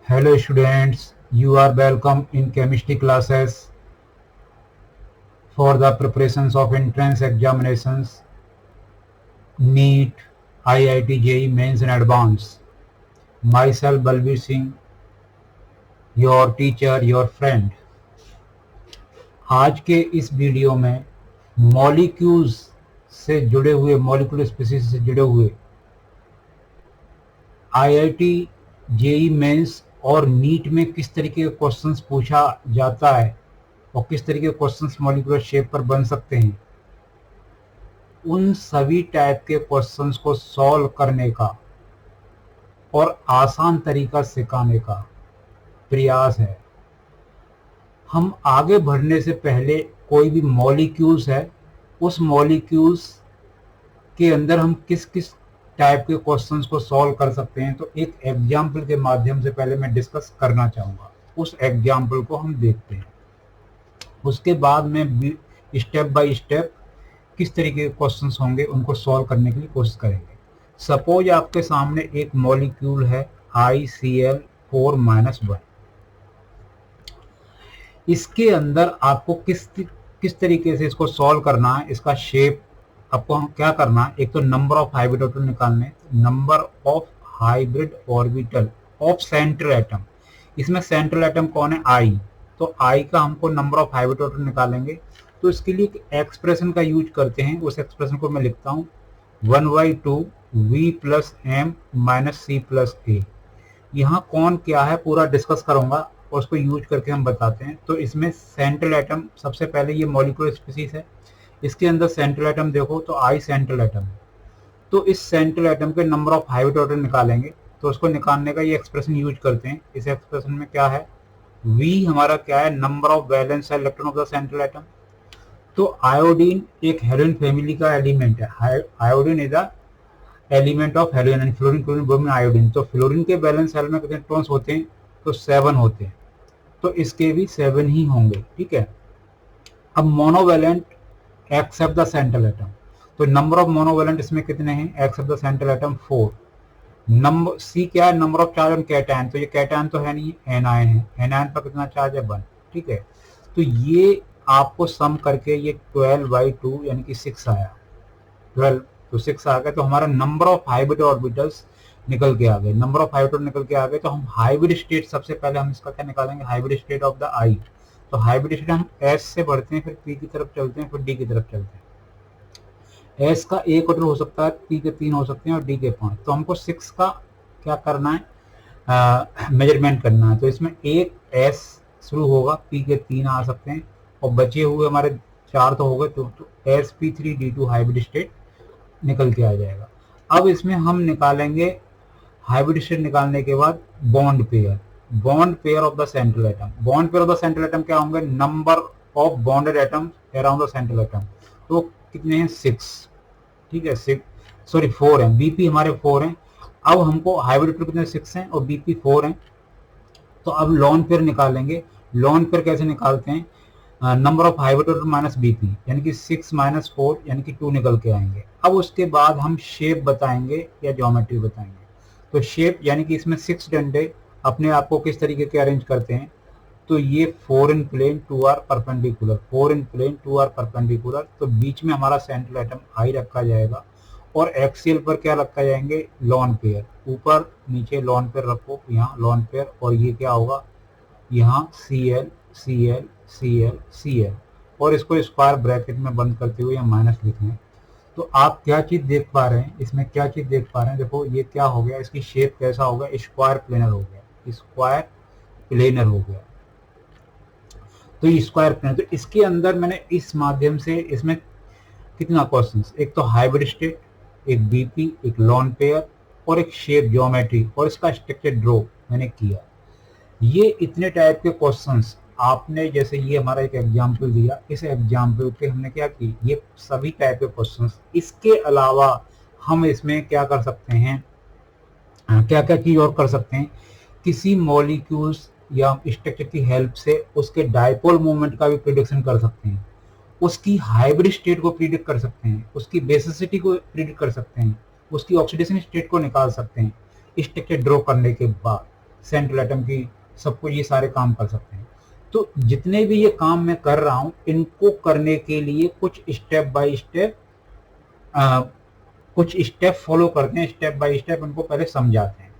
Hello students, you are welcome in chemistry classes for the preparations of entrance examinations, NEET, IIT JEE Mains and Advanced. Myself Balbir Singh, your teacher, your friend. आज के इस video में molecules से जुड़े हुए molecular species से जुड़े हुए आईआईटी जेई मेंस और नीट में किस तरीके के क्वेश्चंस पूछा जाता है और किस तरीके के क्वेश्चंस मॉलिक्यूलर शेप पर बन सकते हैं, उन सभी टाइप के क्वेश्चंस को सॉल्व करने का और आसान तरीका सिखाने का प्रयास है। हम आगे बढ़ने से पहले कोई भी मॉलिक्यूल्स है, उस मॉलिक्यूल्स के अंदर हम किस किस टाइप के क्वेश्चंस को सॉल्व कर सकते हैं, तो एक एग्जाम्पल के माध्यम से पहले मैं डिस्कस करना चाहूँगा। उस एग्जाम्पल को हम देखते हैं, उसके बाद में स्टेप बाय स्टेप किस तरीके के क्वेश्चंस होंगे उनको सॉल्व करने की कोशिश करेंगे। सपोज आपके सामने एक मॉलिक्यूल है ICl4-1। इसके अंदर आपको किस तरीके से इसको सॉल्व करना है, इसका शेप आपको क्या करना है। एक तो नंबर ऑफ हाइब्रिड ऑर्बिटल निकालने, number of hybrid orbital of central atom. इसमें सेंट्रल एटम कौन है, I, तो I का हमको नंबर ऑफ हाइब्रिड ऑर्बिटल निकालेंगे। तो इसके लिए एक एक्सप्रेशन का यूज करते हैं, उस एक्सप्रेशन को मैं लिखता हूँ 1/2 V + M - C + A। यहाँ कौन क्या है पूरा डिस्कस करूंगा और उसको यूज करके हम बताते हैं। तो इसमें सेंट्रल एटम सबसे पहले, ये मॉलिक्यूलर स्पीसीज है, इसके अंदर सेंट्रल एटम देखो तो I सेंट्रल एटम है। तो इस सेंट्रल एटम के नंबर ऑफ हाइब्रिड ऑर्बिटल निकालेंगे, तो उसको निकालने का ये एक्सप्रेशन यूज करते हैं। इस एक्सप्रेशन में क्या है, V हमारा क्या है, number of valence electron of the central atom. तो आयोडीन एक हेलोजन फैमिली का एलिमेंट है। Iodine is a element of halogen and fluorine, chlorine, bromine, iodine. तो फ्लोरीन के वैलेंस शेल में कितने इलेक्ट्रॉन्स होते हैं, तो 7 होते हैं। तो इसके भी 7 ही होंगे, ठीक है। अब monovalent except the central atom, तो नंबर ऑफ मोनोवैलेंट इसमें कितने हैं, except the central atom 4। Number C क्या है, number of charge on cation, तो ये कैटायन तो है नहीं, एनायन है। एनायन पर कितना चार्ज है, 1, ठीक है। तो ये आपको सम करके ये 12/2 यानी कि 6 आया। 12 तो 6 आ गए, तो हमारा नंबर ऑफ हाइब्रिड ऑर्बिटल्स निकल के आ गए। नंबर ऑफ हाइब्रिड निकल के आ गए, तो हम हाइब्रिड स्टेट सबसे पहले हम इसका क्या निकालेंगे, hybrid state of the I। तो हाइब्रिड स्टेट हम S से बढ़ते हैं, फिर P की तरफ चलते हैं, फिर D की तरफ चलते हैं। S का एक ऑर्डर हो सकता है, P के 3 हो सकते हैं और D के 5। तो हमको 6 का क्या करना है, मेजरमेंट करना है। तो इसमें एक S शुरू होगा, P के 3 आ सकते हैं और बचे हुए हमारे 4 तो हो गए। तो sp3d2 हाइब्रिड स्टेट निकल के आ जाएगा। अब इसमें हम निकालेंगे हाइब्रिड स्टेट निकालने के बाद bond pair of the central atom. Bond pair of the central atom क्या होंगे, number of bonded atom around the central atom. तो कितने हैं, 6, ठीक है। 4 हैं, बीपी हमारे 4 हैं। अब हमको हाइब्रिड पेयर कितने, 6 हैं और बीपी 4 हैं। तो अब लॉन पेयर निकालेंगे। लॉन पेयर कैसे निकालते हैं, number of hybrid orbital minus BP, यानी कि 6 - 4 यानी कि 2 निकल के आएंगे। अब उसके बाद हम शेप बताएंगे या ज्योमेट्री बताएंगे। तो शेप यानी कि इसमें 6 डंडे अपने आप को किस तरीके के अरेंज करते हैं, तो ये 4 in plane 2 are perpendicular, 4 in plane 2 are perpendicular. तो बीच में हमारा सेंट्रल एटम I रखा जाएगा और एक्सियल पर क्या रखा जाएंगे, लॉन पेयर। ऊपर नीचे लॉन पेयर रखो, यहाँ लॉन पेयर, और ये क्या होगा, यहाँ Cl Cl Cl Cl, और इसको स्क्वायर ब्रैकेट में बंद करते हुए यहाँ माइनस लिख लें। तो आप क्या चीज देख पा रहे हैं, इसमें क्या चीज देख पा रहे हैं, देखो ये क्या हो गया, इसकी शेप कैसा होगा, स्क्वायर प्लेनर हो गया, स्क्वायर प्लेनर हो गया। तो ये स्क्वायर प्लेनर, तो इसके अंदर मैंने इस माध्यम से इसमें कितना क्वेश्चंस, एक तो हाइब्रिड स्टेट, एक बीपी, एक लॉन पेयर और एक शेप ज्योमेट्री और इसका स्ट्रक्चर ड्रॉ मैंने किया। ये इतने टाइप के क्वेश्चंस आपने, जैसे ये हमारा एक एग्जाम्पल दिया, इस एग्जाम्पल पे हमने क्या की, ये सभी टाइप के क्वेश्चंस। इसके अलावा हम इसमें क्या कर सकते हैं, क्या क्या चीज और कर सकते हैं, किसी मॉलिक्यूल्स या स्ट्रक्चर की हेल्प से उसके डायपोल मूवमेंट का भी प्रिडिक्शन कर सकते हैं, उसकी हाइब्रिड स्टेट को प्रिडिक्ट कर सकते हैं, उसकी बेसिसिटी को प्रिडिक्ट कर सकते हैं, उसकी ऑक्सीडेशन स्टेट को निकाल सकते हैं स्ट्रक्चर ड्रॉ करने के बाद। सेंट्रल एटम की सब कुछ, ये सारे काम कर सकते हैं। तो जितने भी ये काम मैं कर रहा हूं, इनको करने के लिए कुछ स्टेप बाय स्टेप कुछ स्टेप फॉलो करते हैं, स्टेप बाय स्टेप उनको पहले समझाते हैं।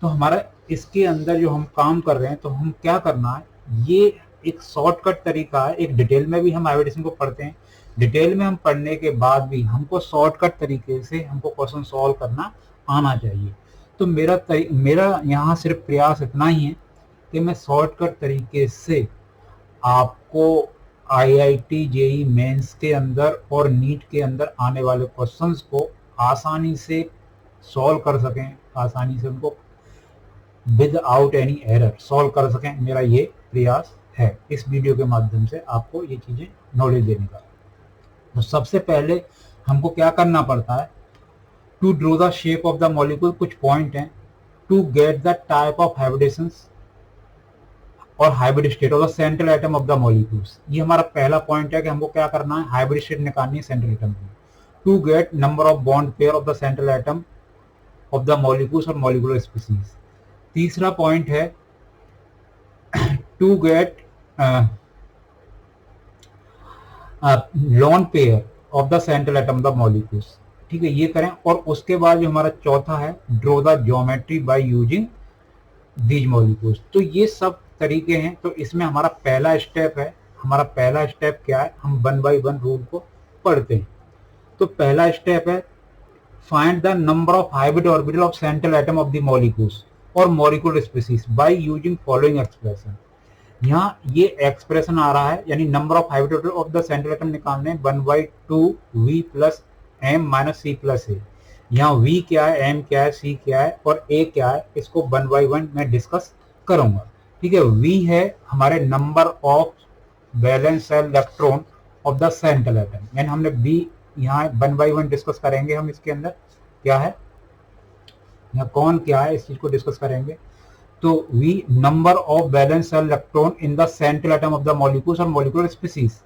तो हमारा इसके अंदर जो हम काम कर रहे हैं, तो हम क्या करना है, ये एक शॉर्टकट तरीका है। एक डिटेल में भी हम हाइब्रिडेशन को पढ़ते हैं, डिटेल में हम पढ़ने के बाद भी हमको शॉर्टकट तरीके से हमको क्वेश्चन सॉल्व करना आना चाहिए। तो मेरा यहाँ सिर्फ प्रयास इतना ही है कि मैं शॉर्टकट तरीके से आपको आईआईटी जेई मेंस के अंदर और नीट के अंदर आने वाले क्वेश्चंस को आसानी से सॉल्व कर सकें, आसानी से उनको विदाउट एनी एरर सॉल्व कर सकें। मेरा ये प्रयास है इस वीडियो के माध्यम से आपको ये चीज़ें नॉलेज देने का। तो सबसे पहले हमको क्या करना पड़ता है, to draw the shape of the molecule, कुछ पॉइंट हैं, to get the type of hybridisations और hybrid state of the central atom of the molecules. ये हमारा पहला पॉइंट है कि हमको क्या करना है, हाइब्रिड स्टेट निकालनी है सेंट्रल एटम की। To get number of bond pair of the central atom of the molecules और मॉलिक्यूलर स्पीसीज। तीसरा पॉइंट है to get lone pair of the central atom the molecules. ठीक है, ये करें। और उसके बाद जो हमारा चौथा है, draw the geometry by using these molecules. तो ये सब तरीके हैं। तो इसमें हमारा पहला स्टेप है, हमारा पहला स्टेप क्या है, हम 1 बाय 1 रूल को पढ़ते हैं। तो पहला स्टेप है, find the number of hybrid orbital of central atom of the molecules और molecular species by using following expression. यहाँ ये एक्सप्रेशन आ रहा है, यानी number of hybrid orbital of the central atom निकालने 1/2 v plus m minus c plus a। यहाँ v क्या है, m क्या है, c क्या है और a क्या है, इसको 1 बाय 1 मैं डिस्कस करूंगा। ठीक है, v है हमारे number of valence shell electron of the central atom, यानी हमने v यहाँ 1 बाय 1 डिस्कस करेंगे। हम इसके अंदर क्या है, यहाँ कौन क्या है, इस चीज को डिस्कस करेंगे। तो v number of valence shell electron in the central atom of the molecules और मॉलिक्यूलर स्पीसीज।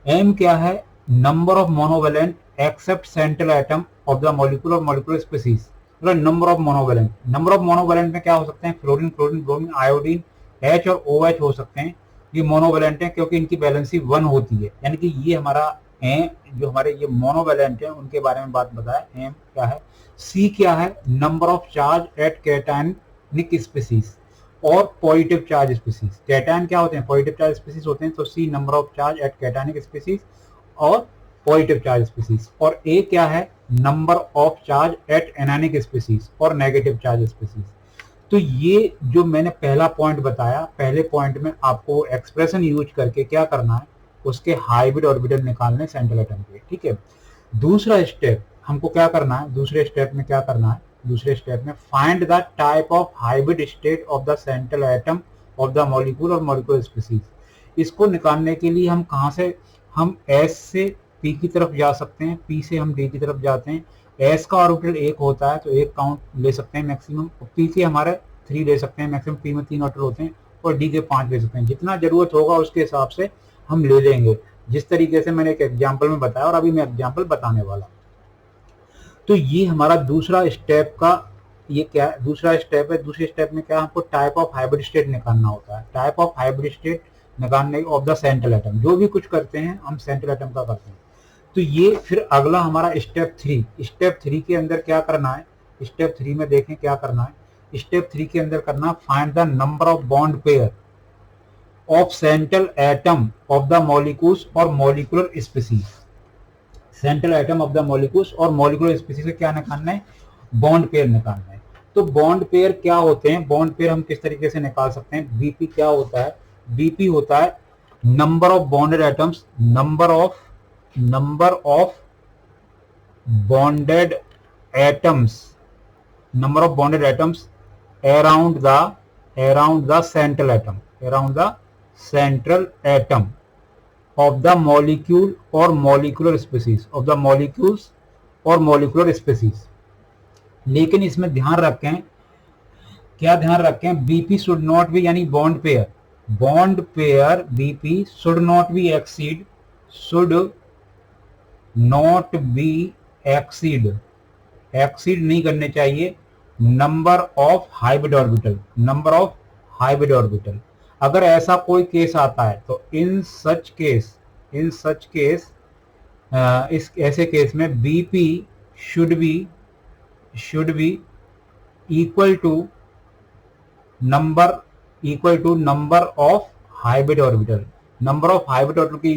m क्या है, number of monovalent except central atom of the molecule और मॉलिक्यूलर स्पीसीज। मतलब number of monovalent, number of monovalent में क्या हो सकते हैं, fluorine, chlorine, bromine, iodine, H और OH हो सकते हैं। ये मोनोवेलेंट है क्योंकि इनकी वैलेंसी 1 होती है, यानी कि ये हमारा जो हमारे ये मोनोवेलेंट है उनके बारे में बात बताया। M क्या है, C क्या है, number of charge at cationic species और पॉजिटिव चार्ज स्पीसीज। कैटायन क्या होते हैं, पॉजिटिव चार्ज स्पीसीज होते हैं। तो C number of charge at cationic species और पॉजिटिव चार्ज स्पीसीज। और A क्या है, number of charge at anionic species और नेगेटिव चार्ज स्पीसीज। तो ये जो मैंने पहला पॉइंट बताया, पहले पॉइंट में आपको एक्सप्रेशन यूज करके क्या करना है, उसके हाइब्रिड ऑर्बिटल निकालने सेंट्रल एटम के। ठीक है, दूसरा स्टेप हमको क्या करना है, दूसरे स्टेप में क्या करना है, दूसरे स्टेप में find the type of hybrid state of the central atom of the molecule और मॉलिक्यूलर स्पीसीज। इसको निकालने के लिए हम कहाँ से, हम S से P की तरफ जा सकते हैं, P से हम D की तरफ जाते हैं। S का ऑर्बिटल 1 होता है तो 1 काउंट ले सकते हैं मैक्सिमम, और P के हमारे 3 ले सकते हैं मैक्सिमम। P में 3 ऑर्बिटल होते हैं और D के 5 ले सकते हैं। जितना जरूरत होगा उसके हिसाब से हम ले लेंगे, जिस तरीके से मैंने एक एग्जाम्पल में बताया और अभी मैं एग्जाम्पल बताने वाला। तो ये हमारा दूसरा स्टेप का, ये क्या है, दूसरा स्टेप है। दूसरे स्टेप में क्या, हमको टाइप ऑफ हाइब्रिड स्टेट निकालना होता है। टाइप ऑफ हाइब्रिड स्टेट निकालने ऑफ द सेंट्रल एटम, जो भी कुछ करते हैं हम सेंट्रल एटम का करते हैं। तो ये फिर अगला हमारा स्टेप 3। स्टेप 3 के अंदर क्या करना है, स्टेप 3 में देखें क्या करना है। स्टेप 3 के अंदर करना, find the number of bond pair of central atom of the molecules और molecular species. Central atom of the molecules और मॉलिक्यूलर स्पीसीज से क्या निकालना है, बॉन्ड पेयर निकालना है। तो बॉन्ड पेयर क्या होते हैं, बॉन्ड पेयर हम किस तरीके से निकाल सकते हैं। बीपी क्या होता है, बीपी होता है number of bonded atoms, number of bonded atoms, number of bonded atoms around the central atom, around the central atom of the molecule और molecular species, of the molecules और मॉलिक्यूलर स्पीसीज। लेकिन इसमें ध्यान रखें, क्या ध्यान रखें, बीपी शुड नॉट बी, यानी bond pair BP should not be exceed, should not be exceed नहीं करने चाहिए number of hybrid orbital, number of hybrid orbital. अगर ऐसा कोई केस आता है तो इन सच केस, इस ऐसे केस में BP should be equal to number of hybrid orbital, number of hybrid orbital के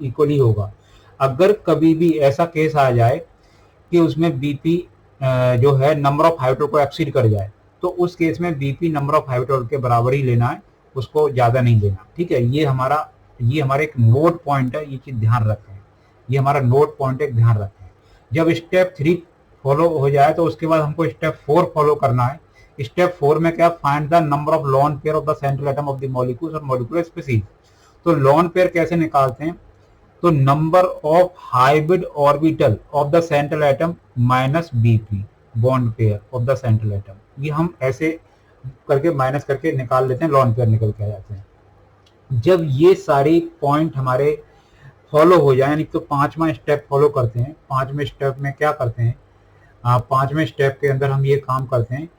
इक्वल ही होगा। अगर कभी भी ऐसा केस आ जाए कि उसमें बीपी जो है नंबर ऑफ हाइब्रिड को एक्सीड कर जाए, तो उस केस में बीपी नंबर ऑफ हाइब्रिड के बराबर ही लेना है, उसको ज्यादा नहीं लेना। ठीक है, ये हमारा एक नोट पॉइंट है, ये चीज ध्यान रखें, ये हमारा नोट पॉइंट है, ध्यान रखें। जब स्टेप 3 फॉलो हो जाए तो उसके बाद हमको स्टेप 4 फॉलो करना है। स्टेप 4 में क्या, find the number of lone pair of the central atom of the molecules और मॉलिक्यूलर स्पीसीज। तो लोन पेयर कैसे निकालते हैं, तो number of hybrid orbital of the central atom minus BP bond pair of the central atom, ये हम ऐसे करके माइनस करके निकाल लेते हैं, लोन पेयर निकल के आ जाते हैं। जब ये सारी पॉइंट हमारे फॉलो हो जाए, यानी तो पांचवा स्टेप फॉलो करते हैं। पांचवें स्टेप में क्या करते हैं, पांचवें स्टेप के अंदर हम ये काम करते हैं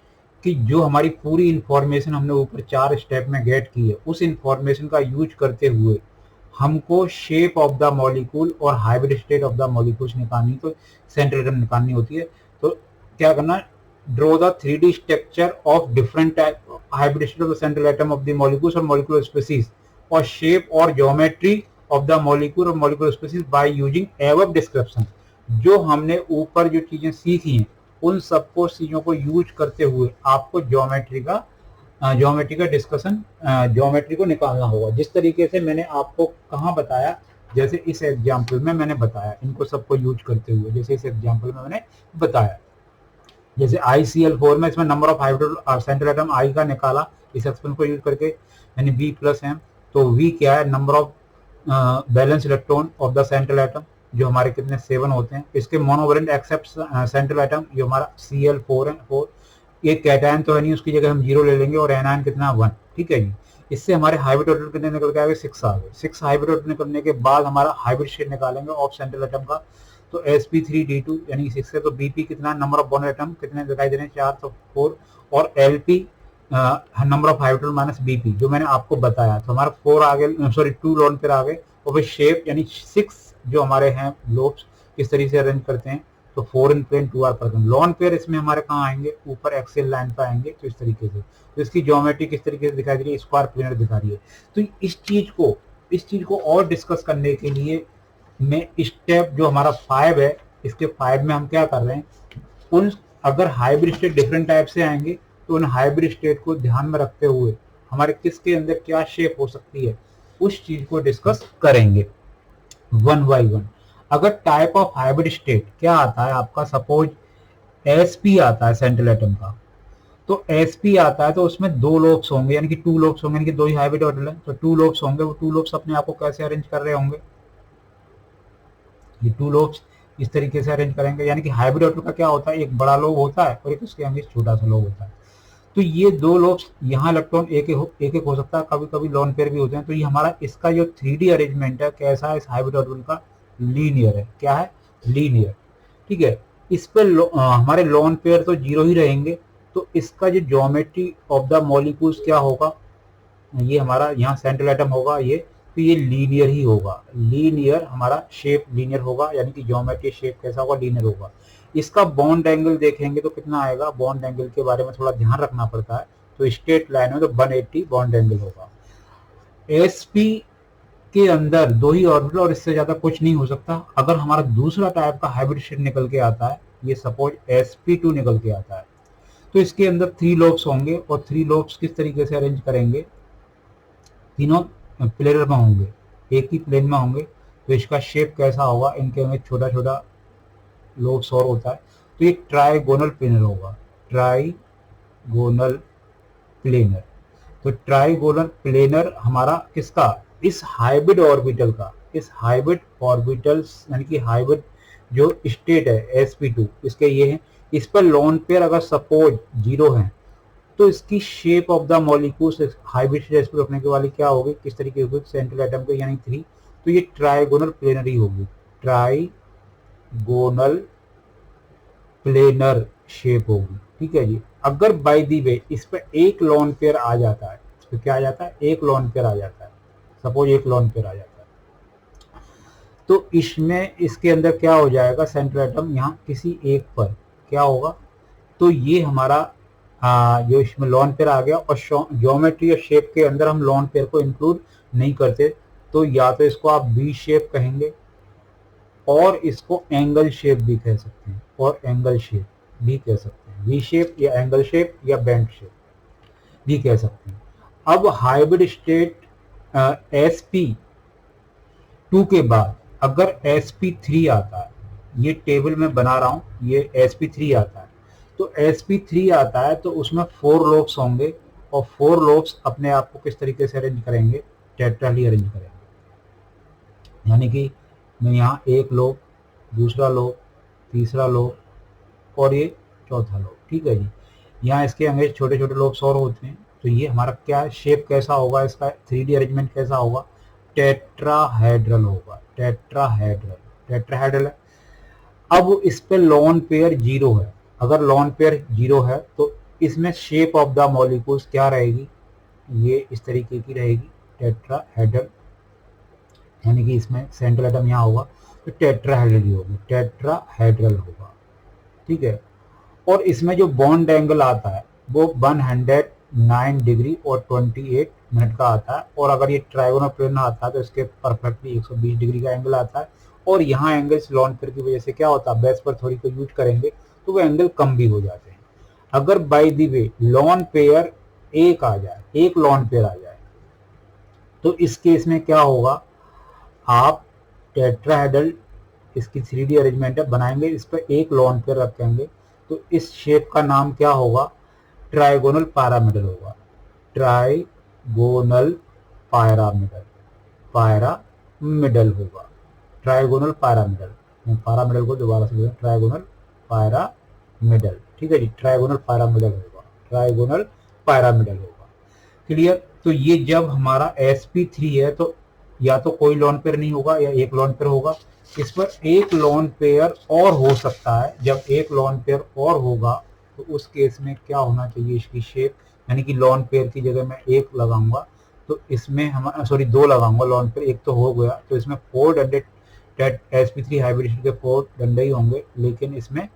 कि जो हमारी पूरी इंफॉर्मेशन हमने ऊपर 4 स्टेप में गेट की है, उस इंफॉर्मेशन का यूज करते हुए हमको शेप ऑफ द मॉलिक्यूल और hybrid state of the molecules निकालनी, तो सेंट्रल एटम निकालनी होती है। तो क्या करना, draw the 3D structure of different type hybrid state of the central atom of the molecules और मॉलिक्यूलर स्पीसीज, और शेप और ज्योमेट्री ऑफ द मॉलिक्यूल और molecular species by using above description. जो हमने ऊपर जो चीजें सीखी हैं, उन सबको चीजों को यूज करते हुए आपको ज्योमेट्री का डिस्कशन, ज्योमेट्री को निकालना होगा। जिस तरीके से मैंने आपको कहाँ बताया, जैसे इस एग्जाम्पल में मैंने बताया, इनको सबको यूज करते हुए, जैसे इस एग्जाम्पल में मैंने बताया, जैसे ICl4 में इसमें number of hybrid central atom I का निकाला इस एक्सपेरिमेंट को यूज करके, यानी B+M। तो V क्या है, number of balance electron of the central atom, जो हमारे कितने 7 होते हैं। इसके मोनोवैलेंट एक्सेप्ट सेंट्रल एटम, जो हमारा Cl4 है, 4। ये कैटायन तो है नहीं, उसकी जगह हम 0 ले लेंगे, और एनायन कितना 1। ठीक है जी। इससे हमारे हाइब्रिड ऑर्बिटल कितने निकल के आ गए, 6 आ गए। 6 हाइब्रिड ऑर्बिटल निकलने के बाद हमारा हाइब्रिड शेड निकालेंगे ऑफ सेंट्रल एटम का, तो sp3d2 यानी 6 है, तो bp कितना, नंबर ऑफ बॉन्ड एटम कितने दिखाई दे रहे हैं, 4, तो 4, और lp number of hybrid minus BP, जो मैंने आपको बताया। तो हमारा 4 आ गए, सॉरी 2 लोन पेयर आ गए, और फिर शेप यानी 6 जो हमारे हैं लोब्स किस तरीके से अरेंज करते हैं, तो 4 इन प्लेन 2 आर पर। लोन पेयर इसमें हमारे कहाँ आएंगे, ऊपर एक्सेल लाइन पर आएंगे, तो इस तरीके से। तो इसकी ज्योमेट्री किस तरीके से दिखाई दे रही है, स्क्वायर प्लेनर दिखा रही है। तो इस चीज को और डिस्कस करने के लिए में स्टेप जो हमारा 5 है, इसके 5 में हम क्या कर रहे हैं, उन अगर हाइब्रिड स्टेट डिफरेंट टाइप से आएंगे, तो उन हाइब्रिड स्टेट को ध्यान में रखते हुए हमारे किसके अंदर क्या शेप हो सकती है, उस चीज को डिस्कस करेंगे वन बाई वन। अगर टाइप ऑफ हाइब्रिड स्टेट क्या आता है आपका, सपोज sp आता है सेंट्रल एटम का, तो sp आता है तो उसमें 2 लोब्स होंगे, यानी कि 2 लोब्स होंगे, यानी कि 2 ही हाइब्रिड ऑर्बिटल है, तो 2 लोब्स होंगे। वो 2 लोब्स अपने आप को कैसे अरेंज कर रहे होंगे, ये 2 लोब्स इस तरीके से अरेंज करेंगे। यानी कि हाइब्रिड ऑर्बिटल का क्या होता है, एक बड़ा लोब होता है और एक उसके आगे छोटा सा लोब होता है। तो ये 2 लोब्स, यहाँ इलेक्ट्रॉन एक एक हो सकता है, कभी कभी लोन पेयर भी होते हैं। तो ये हमारा इसका जो 3D अरेंजमेंट है कैसा है, इस हाइब्रिड ऑर्बिटल का लीनियर है। क्या है, लीनियर। ठीक है, इस पे हमारे लोन पेयर तो 0 ही रहेंगे। तो इसका जो ज्योमेट्री ऑफ द मॉलिक्यूल्स क्या होगा, ये हमारा यहाँ सेंट्रल एटम होगा ये, तो ये लीनियर ही होगा। लीनियर हमारा शेप लीनियर होगा, यानी कि ज्योमेट्री शेप कैसा होगा, लीनियर होगा। इसका बॉन्ड एंगल देखेंगे तो कितना आएगा, बॉन्ड एंगल के बारे में थोड़ा ध्यान रखना पड़ता है। तो स्ट्रेट लाइन में तो 180 बॉन्ड एंगल होगा। sp के अंदर 2 ही ऑर्बिटल और इससे ज्यादा कुछ नहीं हो सकता। अगर हमारा दूसरा टाइप का हाइब्रिड शेड निकल के आता है, ये सपोज sp2 निकल के आता है, तो इसके अंदर 3 लोब्स होंगे, और 3 लोब्स किस तरीके से अरेंज करेंगे, तीनों प्लेनर में होंगे, एक ही प्लेन में होंगे। तो इसका शेप कैसा होगा, इनके में छोटा छोटा लोब्स और होता है, तो ये ट्राइगोनल प्लेनर होगा, ट्राइगोनल प्लेनर। तो ट्राइगोनल प्लेनर हमारा किसका, इस हाइब्रिड ऑर्बिटल का, इस हाइब्रिड ऑर्बिटल्स यानी कि हाइब्रिड जो स्टेट है sp2 इसके ये हैं। इस पर लोन पेयर अगर सपोज 0 है, तो इसकी shape of the molecules hybrid state पर रखने के वाली क्या होगी, किस तरीके होगी, सेंट्रल एटम के यानी 3। तो ये ट्राइगोनल प्लेनर ही होगी, ट्राइगोनल प्लेनर शेप होगी। ठीक है जी। अगर बाय दी वे इस पे एक लोन पेयर आ जाता है, इस पे क्या आ जाता है, एक लोन पेयर आ जाता है, सपोज एक लोन पेयर आ जाता है, तो इसमें इसके अंदर क्या हो जाएगा, सेंट्रल एटम यहाँ किसी एक पर क्या होगा, तो ये हमारा जो इसमें लॉन पेयर आ गया, और ज्योमेट्री और शेप के अंदर हम लॉन पेयर को इंक्लूड नहीं करते, तो या तो इसको आप बी शेप कहेंगे और इसको एंगल शेप भी कह सकते हैं, और एंगल शेप भी कह सकते हैं, वी शेप या एंगल शेप या बेंड शेप भी कह सकते हैं। अब हाइब्रिड स्टेट sp2 के बाद अगर sp3 आता है, ये टेबल में बना रहा हूं, ये sp3 आता है, तो sp3 आता है तो उसमें 4 लोब्स होंगे, और 4 लोब्स अपने आप को किस तरीके से अरेंज करेंगे, टेट्राली अरेंज करेंगे। यानी कि मैं यहाँ एक लोब, दूसरा लोब, तीसरा लोब और ये चौथा लोब, ठीक है जी। यहाँ इसके अंग्रेज छोटे छोटे लोब्स और होते हैं, तो ये हमारा क्या शेप कैसा होगा, इसका 3D अरेंजमेंट कैसा होगा, टेट्राहेड्रल होगा, टेट्राहेड्रल, टेट्राहेड्रल है। अब इस पे लॉन पेयर 0 है, अगर लॉन पेयर 0 है तो इसमें शेप ऑफ द मॉलिक्यूल्स क्या रहेगी, ये इस तरीके की रहेगी, टेट्राहेड्रल, यानी कि इसमें सेंट्रल एटम यहाँ होगा तो टेट्राहेड्रल ही होगी, टेट्राहेड्रल होगा, ठीक है। और इसमें जो बॉन्ड एंगल आता है वो 109 डिग्री और 28 मिनट का आता है, और अगर ये ट्राइगोनल प्लेन आता है तो इसके परफेक्टली 120 डिग्री का एंगल आता है। और यहाँ एंगल्स लॉन पेयर की वजह से क्या होता है, बेस पर थोड़ी को यूज करेंगे तो वो एंगल कम भी हो जाते हैं। अगर by the way lone pair एक आ जाए, एक लॉन पेयर आ जाए, तो इस केस में क्या होगा, आप टेट्राहेड्रल इसकी 3D अरेंजमेंट है बनाएंगे, इस पर एक लॉन पेयर रखेंगे, तो इस शेप का नाम क्या होगा, ट्राइगोनल पैरामिडल होगा, ट्राइगोनल पैरामिडल, पैरामिडल होगा, ट्राइगोनल पैरामिडल। पैरामिडल को दोबारा से ट्राइगोनल पैरामिडल, ठीक है जी, ट्राइगोनल पैरामिडल होगा, ट्राइगोनल पैरामिडल होगा, क्लियर। तो ये जब हमारा sp3 है तो या तो कोई लॉन पेयर नहीं होगा या एक लॉन पेयर होगा, इस पर एक लॉन पेयर और हो सकता है। जब एक लॉन पेयर और होगा तो उस केस में क्या होना चाहिए, इसकी शेप, यानी कि लॉन पेयर की जगह मैं एक लगाऊंगा तो इसमें हमारा दो लगाऊंगा, लॉन पेयर एक तो हो गया, तो इसमें 4 डंडे sp3 हाइब्रिड के 4 डंडे ही होंगे, लेकिन इसमें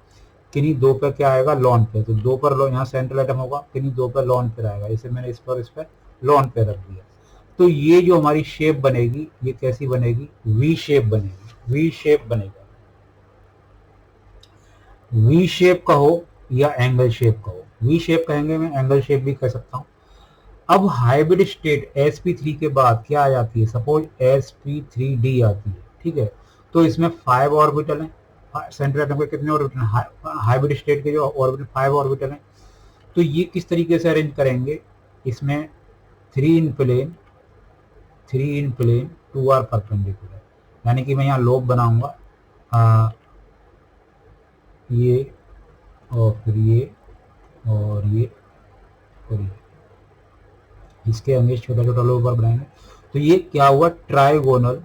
किन्हीं दो पर क्या आएगा, लॉन पेयर, तो दो पर यहाँ सेंट्रल एटम होगा, किन्हीं दो पर लॉन पेयर आएगा, इसे मैंने इस पर लॉन पेयर रख दिया। तो ये जो हमारी शेप बनेगी ये कैसी बनेगी, वी शेप बनेगी, वी शेप बनेगा, वी शेप कहो या एंगल शेप कहो, वी शेप कहेंगे, मैं एंगल शेप भी कह सकता हूं। अब हाइब्रिड स्टेट sp3 के बाद क्या आ जाती है, सपोज sp3d आती है, ठीक है, तो इसमें 5 ऑर्बिटल हैं, सेंट्रल एटम के कितने ऑर्बिटल हैं, हाइब्रिड स्टेट के जो ऑर्बिटल 5 ऑर्बिटल हैं। तो ये किस तरीके से अरेंज करेंगे, इसमें 3 इन प्लेन 2 आर परपेंडिकुलर, यानी कि मैं यहाँ लोब बनाऊंगा, ये और फिर ये और ये और ये, इसके अंगे छोटा छोटा लोब पर बनाएंगे, तो ये क्या हुआ, trigonal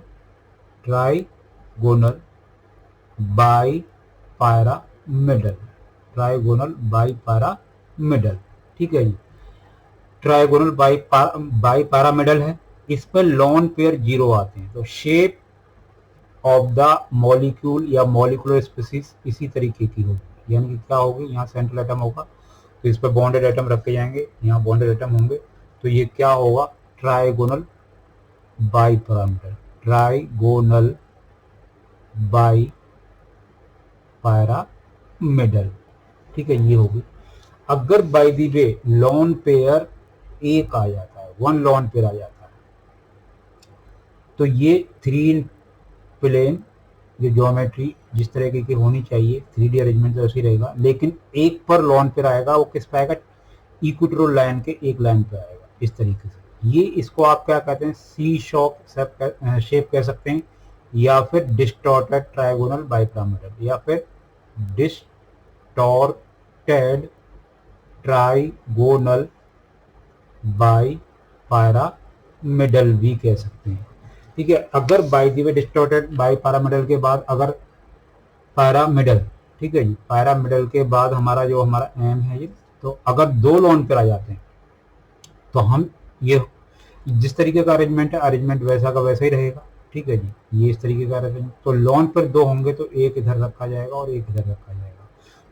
by pyramidal, trigonal by pyramidal, ठीक है जी, ट्राइगोनल बाई पैरामिडल है। इस पर लॉन पेयर 0 आते हैं, तो शेप ऑफ द मॉलिक्यूल या मॉलिकुलर स्पीसीज इसी तरीके की होगी, यानी कि क्या होगी, यहाँ सेंट्रल एटम होगा तो इस पर बॉन्डेड एटम रखे जाएंगे, यहाँ बॉन्डेड एटम होंगे, तो ये क्या होगा, trigonal by pyramidal, trigonal by pyramidal, ठीक है, ये होगी। अगर by the way lone pair एक आ जाता है, 1 लॉन पेयर आ जाता है, तो ये 3 इन प्लेन ये ज्योमेट्री जिस तरीके की होनी चाहिए, 3D अरेंजमेंट तो ऐसे ही रहेगा, लेकिन एक पर लॉन पेयर आएगा, वो किस पे आएगा, इक्वेटोरियल लाइन के एक लाइन पे आएगा, इस तरीके से। ये इसको आप क्या कहते हैं, सी शॉक शेप कह सकते हैं, या फिर डिस्टॉर्टेड ट्राइगोनल बाइपिरामिडल, या फिर डिस्टॉर्टेड ट्राइगोनल बाई पैरामिडल भी कह सकते हैं, ठीक है। अगर by the way distorted by pyramidal के बाद अगर पैरामिडल, ठीक है जी। पैरामिडल के बाद हमारा जो हमारा एम है ये, तो अगर दो लोन पेयर आ जाते हैं तो हम ये जिस तरीके का अरेंजमेंट है, अरेंजमेंट वैसा का वैसा ही रहेगा। ठीक है जी, ये इस तरीके का अरेंजमेंट, तो लोन पर दो होंगे तो एक इधर रखा जाएगा और एक इधर रखा जाएगा,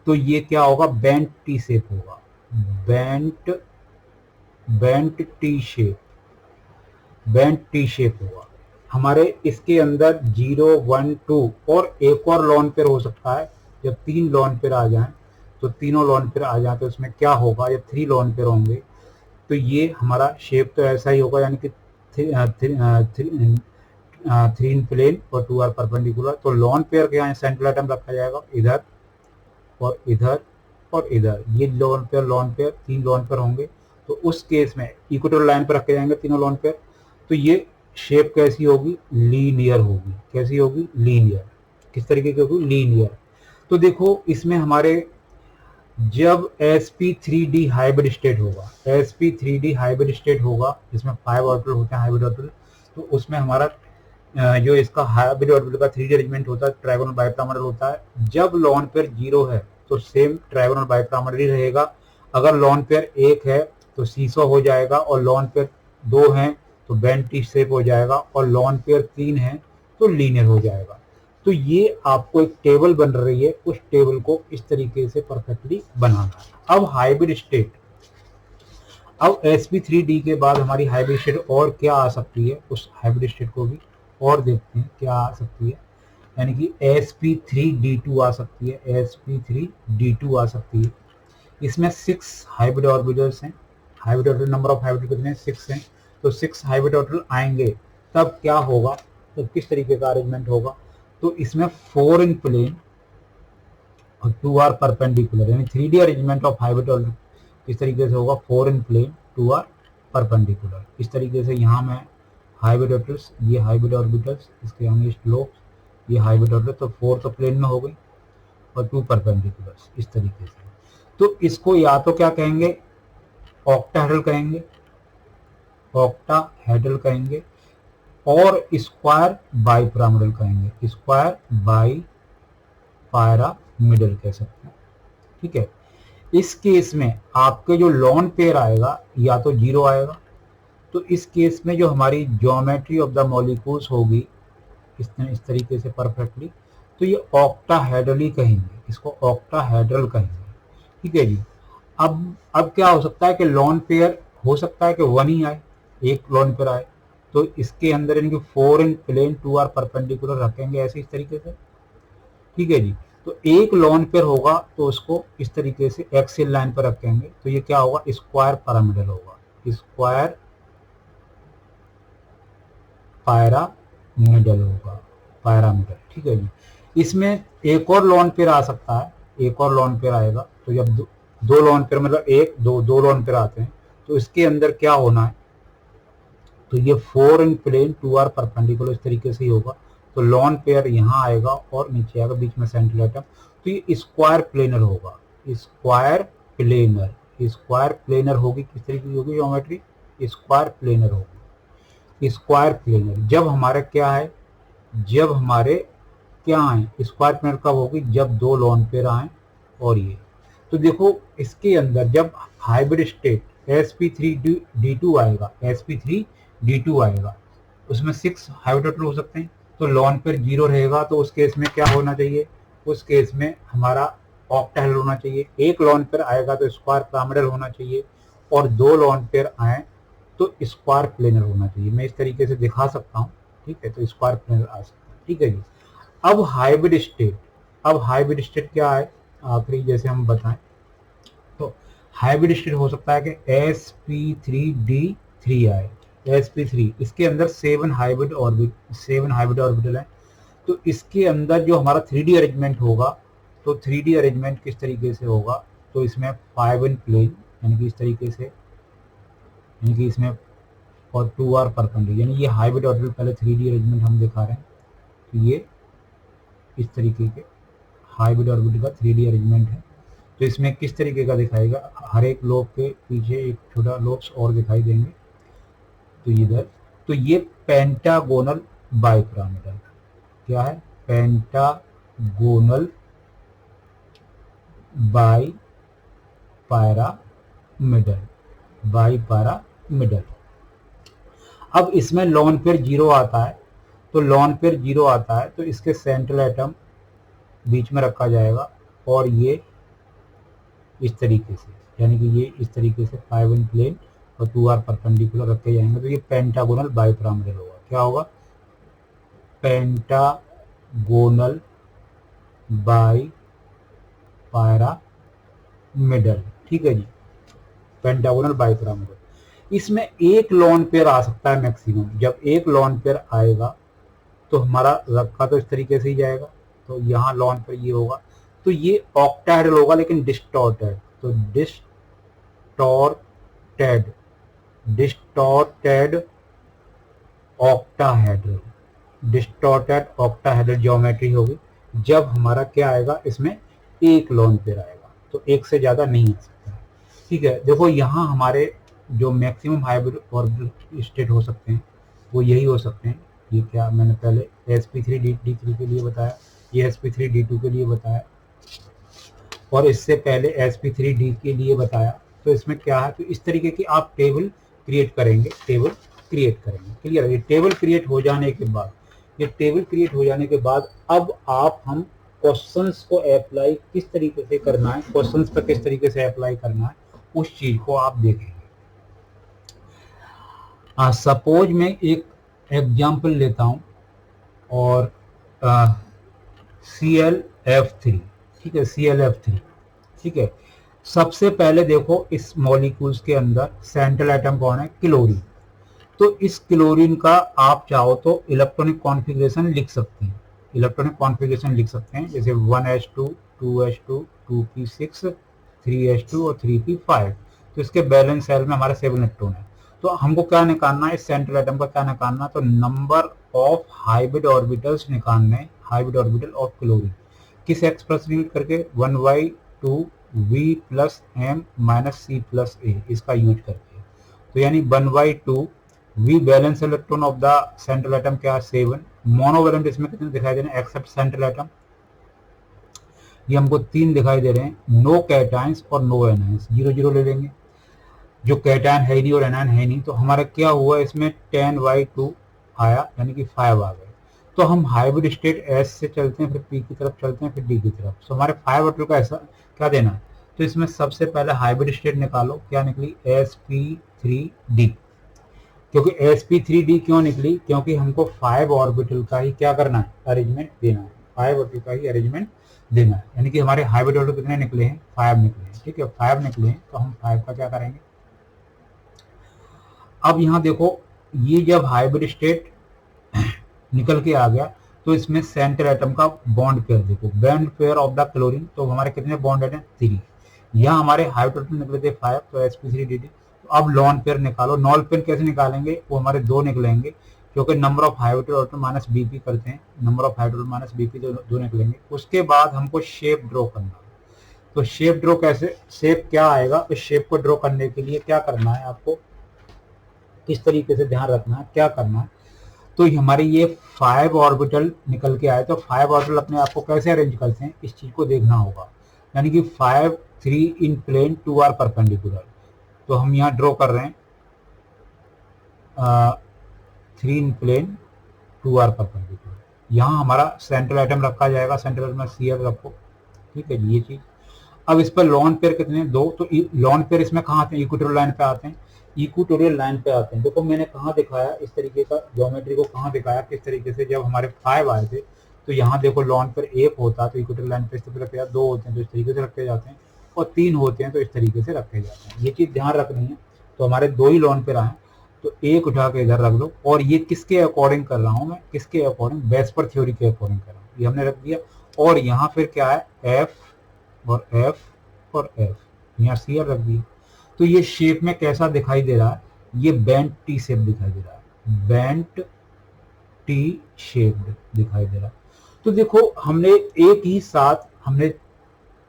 तो ये क्या होगा, बेंट टी शेप होगा, bent bent T shape, bent T shape होगा हमारे। इसके अंदर 0 1 2 और एक और लोन पेयर हो सकता है। जब 3 लोन पेयर आ जाएं तो तीनों लोन पेयर आ जाए तो इसमें क्या होगा, जब 3 लोन पेयर होंगे तो ये हमारा शेप तो ऐसा ही होगा, यानी कि 3 इन प्लेन और 2 आर परपेंडिकुलर। तो लोन पेयर के यहाँ सेंट्रल आइटम रखा जाएगा इधर और इधर और इधर, ये लोन पेयर 3 लोन पेयर होंगे, तो उस केस में इक्वेटोरियल लाइन पर रखे जाएंगे तीनों लोन पेयर। तो ये शेप कैसी होगी, लीनियर होगी। कैसी होगी, लीनियर। किस तरीके की होगी, लीनियर। तो देखो इसमें हमारे जब sp3d हाइब्रिड स्टेट होगा, sp3d हाइब्रिड स्टेट होगा जिसमें 5 ऑर्बिटल होते हैं हाइब्रिड ऑर्बिटल, तो उसमें हमारा जो इसका हाइब्रिड ऑर्बिटल का 3D अरेंजमेंट होता है, ट्रायगोनल बाइपिरामिडल होता है। जब लोन पेयर 0 है तो सेम ट्रायगोनल बाइपिरामिडल ही रहेगा। अगर लोन पेयर 1 है तो सीसो हो जाएगा, और लोन पेयर 2 हैं तो बेंट टी शेप हो जाएगा, और लोन पेयर 3 है तो लीनियर हो जाएगा। तो ये आपको एक टेबल बन रही है, उस टेबल को इस तरीके से परफेक्टली बनाना है। अब हाइब्रिड स्टेट, अब sp3d के बाद हमारी हाइब्रिड स्टेट और क्या आ सकती है, उस हाइब्रिड स्टेट को भी और देखते हैं क्या आ सकती है। यानी कि sp3d2 आ सकती है, sp3d2 आ सकती है। इसमें 6 हाइब्रिड ऑर्बिटल्स हैं। Hybrid orbital, number of hybrid कितने, 6 हैं। तो 6 हाइब्रिड ऑर्बिटल आएंगे तब क्या होगा, तो किस तरीके का अरेंजमेंट होगा, तो इसमें 4 इन प्लेन और 2 आर परपेंडिकुलर, यानी 3D arrangement of hybrid orbital किस तरीके से होगा, 4 इन प्लेन 2 आर परपेंडिकुलर। इस तरीके से यहाँ मैं हाइब्रिड ऑर्बिटल्स, ये हाइब्रिड ऑर्बिटल्स, इसके आगे स्लोप, ये हाइब्रिड ऑर्बिटल, तो 4 तो प्लेन में हो गई और 2 परपेंडिकुलर इस तरीके से। तो इसको या तो क्या कहेंगे, ऑक्टाहेड्रल कहेंगे, ऑक्टाहेड्रल कहेंगे, और स्क्वायर बाइपिरामिडल कहेंगे, स्क्वायर बाई पैरामिडल कह सकते हैं। ठीक है, इस केस में आपके जो लोन पेयर आएगा या तो 0 आएगा, तो इस केस में जो हमारी ज्योमेट्री ऑफ द मॉलिक्यूल्स होगी इस तरीके से परफेक्टली, तो ये ऑक्टाहेड्रल ही कहेंगे, इसको ऑक्टाहेड्रल कहेंगे। ठीक है जी। अब क्या हो सकता है कि लोन पेयर हो सकता है कि 1 ही आए, एक लोन पेयर आए, तो इसके अंदर इनके 4 इन प्लेन 2 आर परपेंडिकुलर रखेंगे ऐसे इस तरीके से। ठीक है जी। तो एक लोन पेयर होगा तो उसको इस तरीके से एक्सियल लाइन पर रखेंगे, तो ये क्या होगा, स्क्वायर पैरामिडल होगा, स्क्वायर पैरामिडल होगा, पैरामिडल। ठीक है जी। इसमें एक और लोन पेयर आ सकता है, एक और लोन पेयर आएगा, तो जब दो लोन पेयर, मतलब एक दो लोन पेयर आते हैं, तो इसके अंदर क्या होना है, तो ये 4 इन प्लेन 2 आर परपेंडिकुलर इस तरीके से ही होगा। तो लोन पेयर यहाँ आएगा और नीचे आएगा, बीच में सेंट्रल आइटम, तो ये स्क्वायर प्लेनर होगा, स्क्वायर प्लेनर, स्क्वायर प्लेनर होगी। किस तरीके की होगी ज्योमेट्री, स्क्वायर प्लेनर होगी, स्क्वायर प्लेनर। जब हमारे क्या है, जब हमारे क्या आए, स्क्वायर प्लेनर कब होगी, जब 2 लोन पेयर आए और ये। तो देखो इसके अंदर जब हाइब्रिड स्टेट sp3d2 आएगा, sp3d2 आएगा, उसमें 6 हाइब्रिड हो सकते हैं, तो लोन पेयर 0 रहेगा, तो उस केस में क्या होना चाहिए, उस केस में हमारा ऑक्टाहेड्रल होना चाहिए। एक लोन पेयर आएगा तो स्क्वायर पैरामिडल होना चाहिए, और 2 लोन पेयर आए तो स्क्वायर प्लेनर होना चाहिए। मैं इस तरीके से दिखा सकता हूँ। ठीक है, तो स्क्वायर प्लेनर आ सकता है। ठीक है जी। अब हाइब्रिड स्टेट, अब हाइब्रिड स्टेट क्या है, आखिरी जैसे हम बताएं, तो हाइब्रिड स्टेट हो सकता है कि sp3d3 आए, sp3, इसके अंदर 7 हाइब्रिड ऑर्बिटल है। तो इसके अंदर जो हमारा 3D अरेंजमेंट होगा, तो 3D अरेंजमेंट किस तरीके से होगा, तो इसमें 5 इन प्लेन, यानी कि इस तरीके से, यानी कि इसमें और 2 आर परपेंडिकुलर, यानी ये हाइब्रिड ऑर्बिटल पहले 3D अरेंजमेंट हम दिखा रहे हैं, तो ये इस तरीके के हाइब्रिड ऑर्बिटल का 3D अरेंजमेंट है। तो इसमें किस तरीके का दिखाएगा, हर एक लोब के पीछे एक छोटा लोब्स और दिखाई देंगे, तो इधर, तो ये पेंटागोनल बाइपिरामिडल, क्या है, pentagonal by pyramidal, by pyramidal. अब इसमें लॉन पेयर जीरो आता है, तो लॉन पेयर जीरो आता है तो इसके सेंट्रल एटम बीच में रखा जाएगा और ये इस तरीके से, यानी कि ये इस तरीके से 5 इन प्लेन और 2 आर परपेंडिकुलर रखे जाएंगे, तो ये पेंटागोनल बाइपिरामिडल होगा। क्या होगा? Pentagonal by pyramidal. ठीक है जी, पेंटागोनल बाइपिरामिडल। इसमें एक लॉन पेयर आ सकता है मैक्सिमम। जब एक लॉन पेयर आएगा तो हमारा रखा तो इस तरीके से ही जाएगा, तो यहाँ लॉन पेयर ये होगा, तो ये ऑक्टाहेड्रल होगा लेकिन डिस्टॉर्टेड। तो distorted octahedral, distorted octahedral geometry होगी जब हमारा क्या आएगा, इसमें एक लॉन पेयर आएगा, तो एक से ज्यादा नहीं आ सकता। ठीक है, देखो यहाँ हमारे जो मैक्सिमम हाइब्रिड ऑर्बिटल स्टेट हो सकते हैं वो यही हो सकते हैं। ये क्या मैंने पहले sp3d3 के लिए बताया, ये sp3d2 के लिए बताया और इससे पहले sp3d के लिए बताया। तो इसमें क्या है, तो इस तरीके की आप टेबल क्रिएट करेंगे, क्लियर है। ये टेबल क्रिएट हो जाने के बाद, अब आप हम क्वेश्चंस को अप्लाई किस तरीके से करना है, क्वेश्चंस पर किस तरीके से अप्लाई करना है, उस चीज को आप देखेंगे। सपोज मैं एक एग्जाम्पल लेता हूं और ClF3, ठीक है, ClF3, ठीक है। सबसे पहले देखो इस मॉलिक्यूल्स के अंदर सेंट्रल एटम कौन है, क्लोरीन। तो इस क्लोरीन का आप चाहो तो इलेक्ट्रॉनिक कॉन्फ़िगरेशन लिख सकते हैं, जैसे 1s2 2s2 2p6 3s2 और 3p5। तो इसके बैलेंस सेल में हमारे 7 इलेक्ट्रॉन है। तो हमको क्या निकालना है, इस सेंट्रल एटम का क्या निकालना है, तो नंबर ऑफ हाइब्रिड ऑर्बिटल्स निकालने, हाइब्रिड ऑर्बिटल ऑफ क्लोरीन। किस एक्सप्रेशन यूज करके, 1/2 v plus m minus c plus a, इसका यूज करके। तो यानी 1/2 v balance electron of the central atom क्या है, 7। मोनोवैलेंट इसमें कितने दिखाई दे रहे हैं, एक्सेप्ट सेंट्रल एटम, ये हमको 3 दिखाई दे रहे हैं। नो कैटाइंस और नो एनाइंस, 0 ले लेंगे, जो कैटायन है नहीं और एनायन है नहीं। तो हमारा क्या हुआ, इसमें 10/2 आया, यानी कि 5 आ गए। तो हम हाइब्रिड स्टेट S से चलते हैं, फिर P की तरफ चलते हैं, फिर D की तरफ। तो हमारे 5 ऑर्बिटल का ऐसा क्या देना है, तो इसमें सबसे पहले हाइब्रिड स्टेट निकालो, क्या निकली, sp3d। क्योंकि sp3d क्यों निकली, क्योंकि हमको 5 ऑर्बिटल का ही क्या करना है, अरेंजमेंट देना है, 5 ऑर्बिटल का ही अरेंजमेंट देना है। यानी कि हमारे हाइब्रिड ऑर्बिटल कितने निकले हैं, 5 निकले हैं। ठीक है, 5 निकले हैं, तो हम 5 का क्या करेंगे। अब यहाँ देखो, ये जब हाइब्रिड स्टेट निकल के आ गया तो इसमें सेंट्रल एटम का बॉन्ड पेयर देखो, bond pair of the chlorine. तो हमारे कितने बॉन्ड हैं, 3। यहाँ हमारे हाइब्रिड निकले थे 5, तो sp3d। तो अब लॉन पेयर निकालो। नॉन पेयर कैसे निकालेंगे, वो हमारे 2 निकलेंगे, क्योंकि number of hybrid orbital minus BP करते हैं, number of hybrid minus BP, 2 निकलेंगे। उसके बाद हमको शेप ड्रॉ करना। तो शेप ड्रॉ कैसे, शेप क्या आएगा, इस शेप को ड्रॉ करने के लिए क्या करना है, आपको किस तरीके से ध्यान रखना है, क्या करना है। तो हमारे ये 5 ऑर्बिटल निकल के आए, तो 5 ऑर्बिटल अपने आप को कैसे अरेंज करते हैं, इस चीज को देखना होगा। यानी कि 5 3 इन प्लेन 2 आर परपेंडिकुलर। तो हम यहाँ ड्रॉ कर रहे हैं 3 इन प्लेन 2 आर परपेंडिकुलर। यहाँ हमारा सेंट्रल एटम रखा जाएगा, सेंट्रल एटम में Cl रखो, ठीक है जी, ये चीज। अब इस पर लॉन पेयर कितने, 2। तो लॉन पेयर इसमें कहाँ आते हैं, इक्वेटोरियल लाइन पे आते हैं, इक्वेटोरियल लाइन पे आते हैं। देखो मैंने कहाँ दिखाया, इस तरीके का ज्योमेट्री को कहाँ दिखाया, किस तरीके से, जब हमारे 5 आए थे तो यहाँ देखो लॉन पेयर 1 होता तो इक्वेटोरियल लाइन पे इस तरीके से, 2 होते हैं तो इस तरीके से रखे जाते हैं, और 3 होते हैं तो इस तरीके से रखे जाते हैं। ये चीज ध्यान रखनी है। तो हमारे 2 ही लॉन पेयर आए, तो एक उठा के इधर रख दो। और ये किसके अकॉर्डिंग कर रहा हूँ मैं, किसके अकॉर्डिंग, वेस्पर थ्योरी के अकॉर्डिंग कर रहा हूँ, ये हमने रख दिया। और यहाँ फिर क्या है, F और F और F, यहाँ Cl रख दिया। तो ये शेप में कैसा दिखाई दे रहा है, ये बेंट टी शेप दिखाई दे रहा है, बेंट टी शेप्ड दिखाई दे रहा है। तो देखो हमने एक ही साथ हमने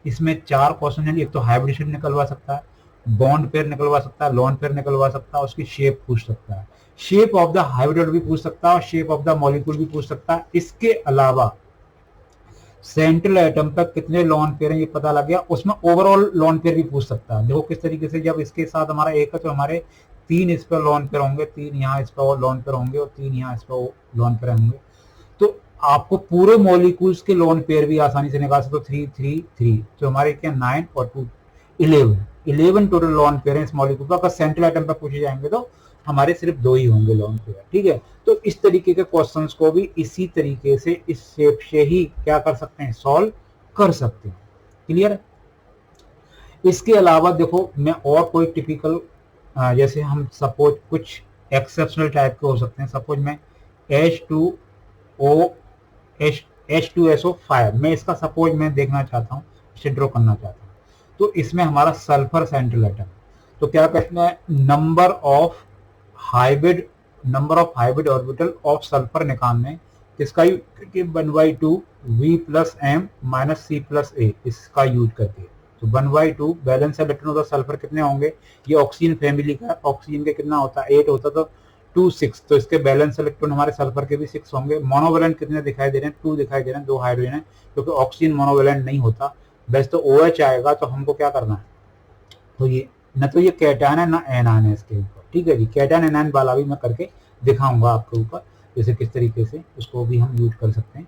इसमें 4 क्वेश्चन है। एक तो हाइब्रिड स्टेट निकलवा सकता है, बॉन्ड पेयर निकलवा सकता है, लॉन पेयर निकलवा सकता है, उसकी शेप पूछ सकता है, शेप ऑफ द हाइब्रिड भी पूछ सकता है, और शेप ऑफ द मॉलिक्यूल भी पूछ सकता है। इसके अलावा सेंट्रल एटम पर कितने लोन पेयर हैं ये पता लग गया। उसमें ओवरऑल लोन पेयर भी पूछ सकता है। देखो किस तरीके से, जब इसके साथ हमारा एक है तो हमारे 3 इस पर लोन पेयर होंगे, 3 यहाँ इस पर लोन पेयर होंगे और 3 यहाँ इस पर लोन पेयर होंगे। तो आपको पूरे मॉलिक्यूल्स के लोन पेयर भी आसानी से निकाल सकते हो। 3 3 3 तो हमारे क्या 9 और 2 11 टोटल लोन पेयर है इस मॉलिक्यूल पर। अगर सेंट्रल एटम पर पूछे जाएंगे तो हमारे सिर्फ 2 ही होंगे लोन पेयर। ठीक है, तो इस तरीके के क्वेश्चंस को भी इसी तरीके से इस शेप से ही क्या कर सकते हैं, सॉल्व कर सकते हैं। क्लियर है। इसके अलावा देखो मैं और कोई टिपिकल जैसे हम सपोज कुछ एक्सेप्शनल टाइप के हो सकते हैं। सपोज मैं H2SO5 मैं इसका सपोज मैं देखना चाहता हूँ, इसे ड्रॉ करना चाहता हूँ। तो इसमें हमारा सल्फर सेंट्रल एटम, तो क्या कहते हैं, number of hybrid orbital of sulphur निकालने किसका यूज करके 1/2 V plus M minus C plus A इसका यूज करके। तो 1/2 बैलेंस इलेक्ट्रॉन ऑफ सल्फर कितने होंगे, ये ऑक्सीजन फैमिली का, ऑक्सीजन के कितना होता है 8 होता, तो 2 6, तो इसके बैलेंस इलेक्ट्रॉन हमारे सल्फर के भी 6 होंगे। मोनोवेलेंट कितने दिखाई दे रहे हैं, 2 दिखाई दे रहे हैं, 2 हाइड्रोजन है, क्योंकि ऑक्सीजन मोनोवेलेंट नहीं होता। बस तो OH आएगा, तो हमको क्या करना है, तो ये न तो ये कैटायन है ना एनायन है इसके ऊपर। ठीक है जी, कैटायन एनायन वाला भी मैं करके दिखाऊंगा आपके ऊपर, जैसे किस तरीके से उसको भी हम यूज कर सकते हैं।